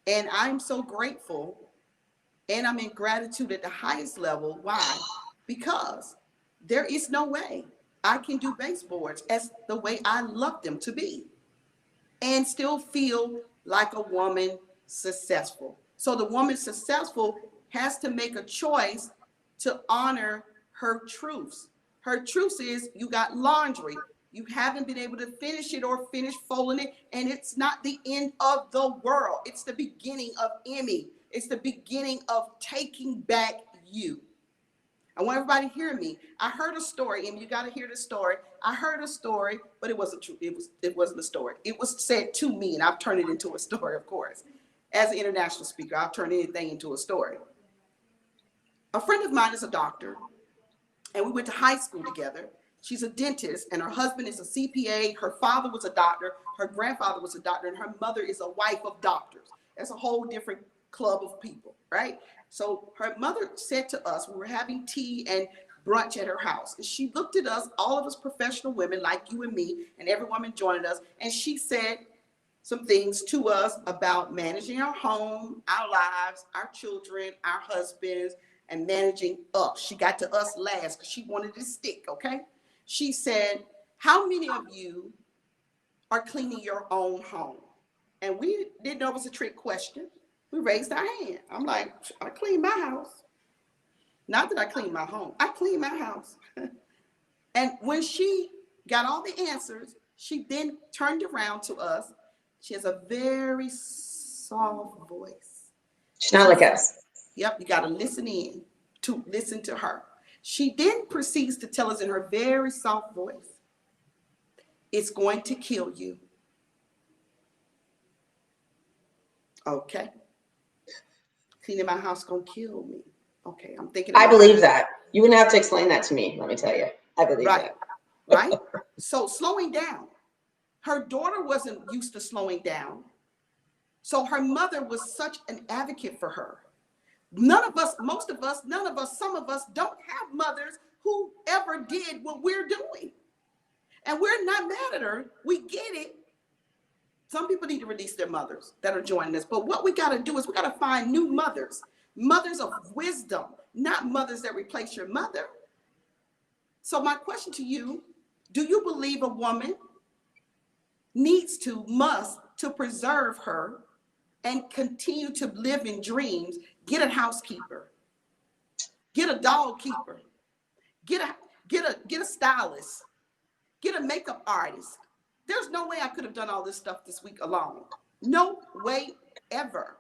And I'm so grateful, and I'm in gratitude at the highest level. Why? Because there is no way I can do baseboards as the way I love them to be and still feel like a woman successful. So the woman successful has to make a choice to honor her truths. Her truth is, you got laundry. You haven't been able to finish it or finish folding it, and it's not the end of the world. It's the beginning of Emmy. It's the beginning of taking back you. I want everybody to hear me. I heard a story, and you got to hear the story. I heard a story, but it wasn't true. It wasn't a story. It was said to me, and I've turned it into a story, of course. As an international speaker, I'll turn anything into a story. A friend of mine is a doctor, and we went to high school together. She's a dentist, and her husband is a CPA. Her father was a doctor. Her grandfather was a doctor, and her mother is a wife of doctors. That's a whole different club of people, right? So her mother said to us, we were having tea and brunch at her house, and she looked at us, all of us professional women like you and me, and every woman joined us, and she said some things to us about managing our home, our lives, our children, our husbands, and managing us. She got to us last because she wanted to stick, okay? She said, how many of you are cleaning your own home? And we didn't know it was a trick question. We raised our hand. I'm like, I clean my house. Not that I clean my home. I clean my house. And when she got all the answers, she then turned around to us. She has a very soft voice. She's not like us. Yep, you got to listen to her. She then proceeds to tell us in her very soft voice, it's going to kill you. Okay. Cleaning my house gonna kill me. Okay, I'm thinking. I believe that. You wouldn't have to explain that to me, let me tell you. I believe that. Right? So slowing down. Her daughter wasn't used to slowing down. So her mother was such an advocate for her. None of us, most of us, none of us, some of us don't have mothers who ever did what we're doing. And we're not mad at her. We get it. Some people need to release their mothers that are joining us. But what we got to do is we got to find new mothers, mothers of wisdom, not mothers that replace your mother. So my question to you, do you believe a woman must to preserve her and continue to live in dreams? Get a housekeeper, get a dog keeper, get a stylist, get a makeup artist. There's no way I could have done all this stuff this week alone. No way ever.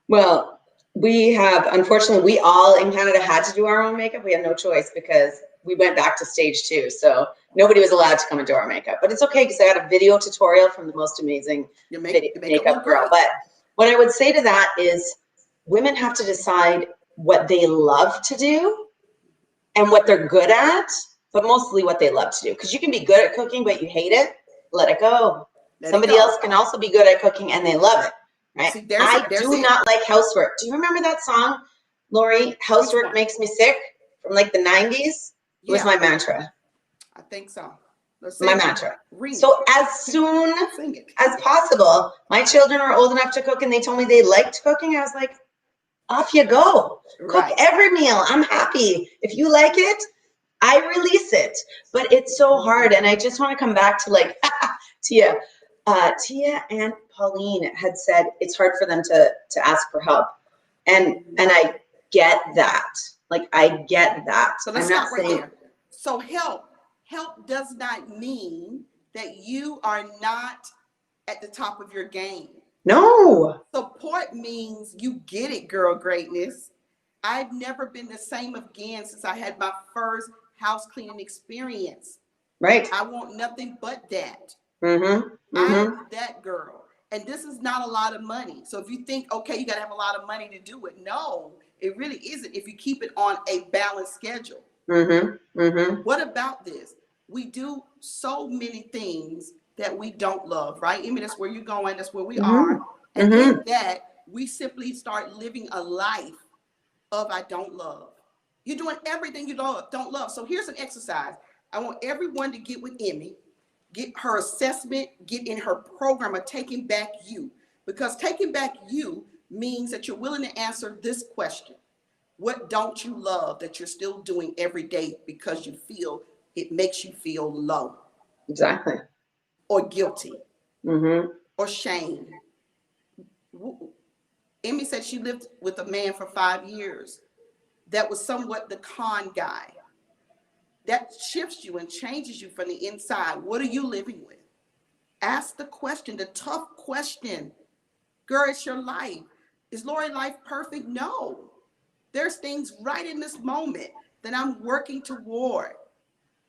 Well, we have, unfortunately, we all in Canada had to do our own makeup. We had no choice because we went back to stage 2. So nobody was allowed to come and do our makeup. But it's okay because I got a video tutorial from the most amazing makeup girl. But what I would say to that is women have to decide what they love to do and what they're good at, but mostly what they love to do. Because you can be good at cooking, but you hate it. let it go. Let it Somebody go. else can also be good at cooking and they love it, right? See, I there's do it. not like housework. Do you remember that song, Lori? Housework one? makes me sick, from like the 90s. It was Yeah. my mantra. I think so. Let's My sing it. mantra. Ring So it. as soon Sing it. as possible, my children are old enough to cook and they told me they liked cooking. I was like, off you go. Right. Cook every meal. I'm happy. If you like it, I release it. But it's so hard. And I just want to come back to like Tia. Tia and Pauline had said it's hard for them to ask for help. And I get that. Like I get that. So let's I'm not stop right saying there. So help does not mean that you are not at the top of your game. no. Support means you get it, girl greatness. I've never been the same again since I had my first house cleaning experience. Right. I want nothing but that. Mm-hmm. I'm that girl. And this is not a lot of money. So if you think, okay, you got to have a lot of money to do it. No, it really isn't if you keep it on a balanced schedule. Mm-hmm. Mm-hmm. What about this? We do so many things that we don't love, right? I mean, that's where you're going. That's where we are. And in that, we simply start living a life of I don't love. You're doing everything you don't love. So here's an exercise. I want everyone to get with Emmy, get her assessment, get in her program of Taking Back You. Because Taking Back You means that you're willing to answer this question. What don't you love that you're still doing every day because you feel it makes you feel low? Exactly. Or guilty? Mm-hmm. Or shame? Emmy said she lived with a man for 5 years that was somewhat the con guy. That shifts you and changes you from the inside. What are you living with? Ask the question, the tough question. Girl, it's your life. Is Lori's life perfect? No. There's things right in this moment that I'm working toward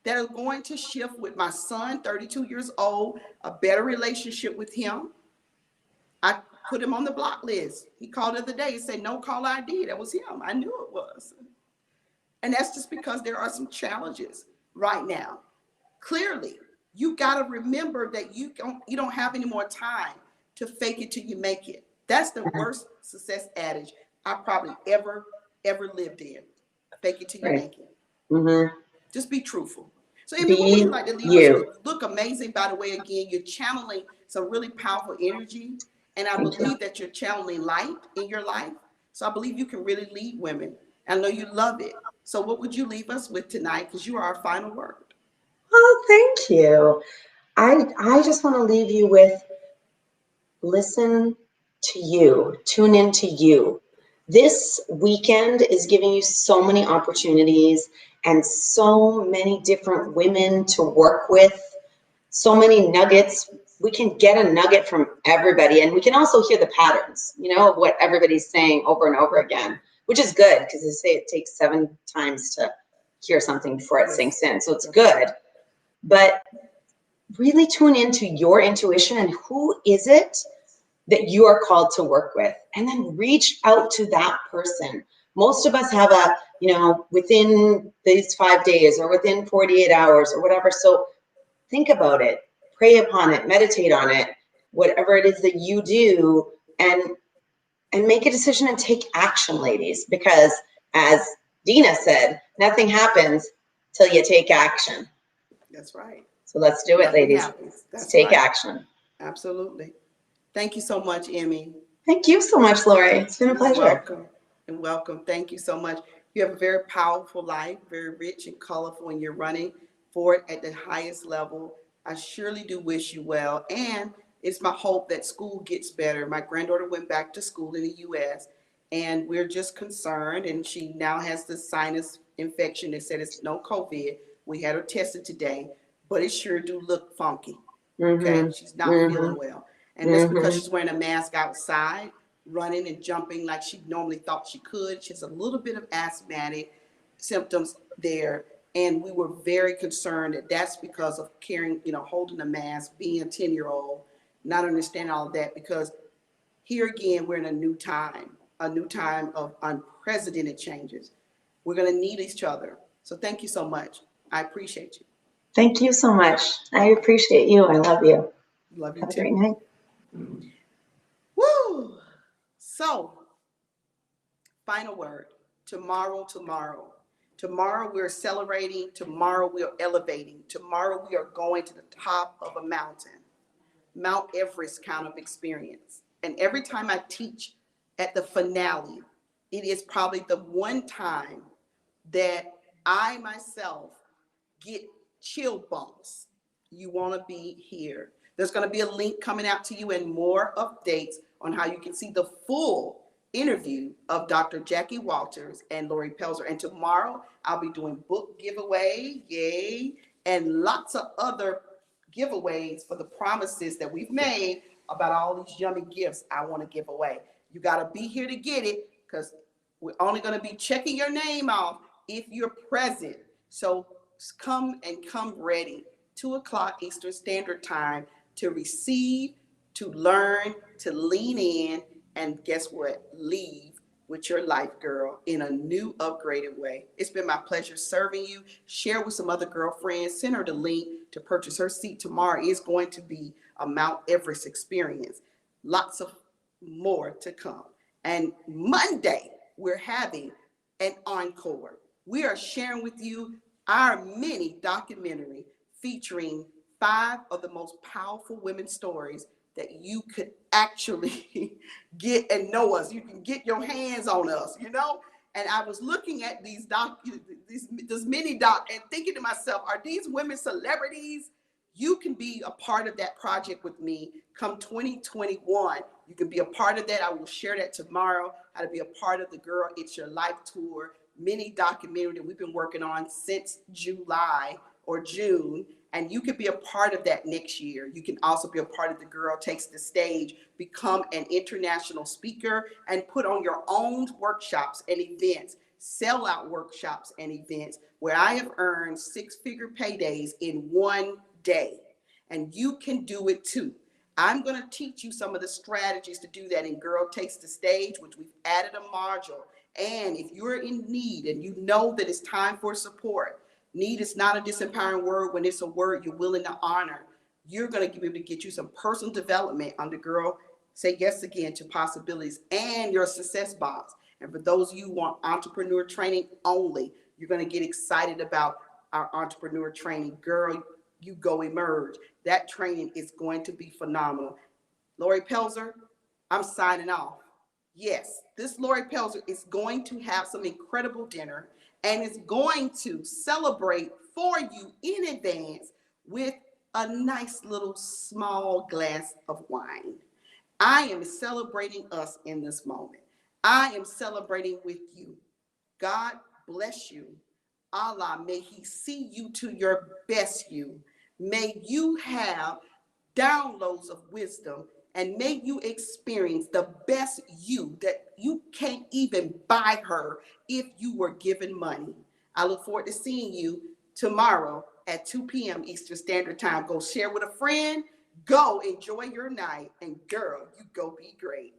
that are going to shift with my son, 32 years old, a better relationship with him. I put him on the block list. He called the other day and said, no call ID. That was him. I knew it was. And that's just because there are some challenges right now. Clearly, you got to remember that you don't have any more time to fake it till you make it. That's the worst success adage I probably ever lived in. Fake it till you make it. Mm-hmm. Just be truthful. So, Amy, what would you like to leave us with? Look amazing, by the way. Again, you're channeling some really powerful energy, and I believe that you're channeling light in your life. So, I believe you can really lead women. I know you love it. So, what would you leave us with tonight? Because you are our final word. Oh, thank you. I just want to leave you with listen to you, tune into you. This weekend is giving you so many opportunities and so many different women to work with, so many nuggets. We can get a nugget from everybody, and we can also hear the patterns, of what everybody's saying over and over again, which is good because they say it takes 7 times to hear something before it sinks in. So it's good. But really tune into your intuition and who is it that you are called to work with, and then reach out to that person. Most of us have within these 5 days or within 48 hours or whatever. So think about it, pray upon it, meditate on it, whatever it is that you do, and make a decision and take action, ladies, because as Dina said, nothing happens till you take action. That's right. So let's do it, ladies. Let's take action. Absolutely. Thank you so much, Emmy. Thank you so much, Lori. It's been a pleasure. Welcome and welcome. Thank you so much. You have a very powerful life, very rich and colorful, and you're running for it at the highest level. I surely do wish you well. And it's my hope that school gets better. My granddaughter went back to school in the U.S., and we're just concerned. And she now has the sinus infection. They said it's no COVID. We had her tested today, but it sure do look funky. Okay, she's not feeling well. And that's because she's wearing a mask outside, running and jumping like she normally thought she could. She has a little bit of asthmatic symptoms there. And we were very concerned that that's because of carrying, holding a mask, being a 10-year-old, not understanding all of that. Because here again, we're in a new time of unprecedented changes. We're going to need each other. So thank you so much. I appreciate you. Thank you so much. I appreciate you. I love you. Love you Have a too. great night. Woo! So, final word. Tomorrow, tomorrow. Tomorrow we're celebrating. Tomorrow we're elevating. Tomorrow we are going to the top of a mountain. Mount Everest kind of experience. And every time I teach at the finale, it is probably the one time that I myself get chill bumps. You want to be here. There's going to be a link coming out to you and more updates on how you can see the full interview of Dr. Jackie Walters and Lori Pelzer. And tomorrow I'll be doing book giveaway, yay, and lots of other giveaways for the promises that we've made about all these yummy gifts I want to give away. You got to be here to get it, because we're only going to be checking your name off if you're present. So come ready. 2:00 Eastern Standard Time to receive, to learn, to lean in, and guess what? Leave with your life, girl, in a new, upgraded way. It's been my pleasure serving you. Share with some other girlfriends. Send her the link to purchase her seat tomorrow. It's going to be a Mount Everest experience. Lots of more to come. And Monday, we're having an encore. We are sharing with you our mini documentary featuring 5 of the most powerful women's stories that you could actually get and know us. You can get your hands on us, you know? And I was looking at this mini doc and thinking to myself, are these women celebrities? You can be a part of that project with me come 2021. You can be a part of that. I will share that tomorrow, how to be a part of the Girl, It's Your Life tour mini documentary that we've been working on since July or June. And you could be a part of that next year. You can also be a part of the Girl Takes the Stage, become an international speaker, and put on your own workshops and events, sell out workshops and events where I have earned 6-figure paydays in one day. And you can do it too. I'm going to teach you some of the strategies to do that in Girl Takes the Stage, which we've added a module. And if you're in need and you know that it's time for support, need is not a disempowering word when it's a word you're willing to honor. You're going to be able to get you some personal development on the Girl Say Yes Again to Possibilities and your success box. And for those of you who want entrepreneur training only, you're going to get excited about our entrepreneur training. Girl, you go emerge. That training is going to be phenomenal. Lori Pelzer, I'm signing off. Yes, this Lori Pelzer is going to have some incredible dinner and is going to celebrate for you in advance with a nice little small glass of wine. I am celebrating us in this moment. I am celebrating with you. God bless you. Allah, may He see you to your best you. May you have downloads of wisdom, and may you experience the best you that you can't even buy her if you were given money. I look forward to seeing you tomorrow at 2 p.m. Eastern Standard Time. Go share with a friend. Go enjoy your night. And girl, you go be great.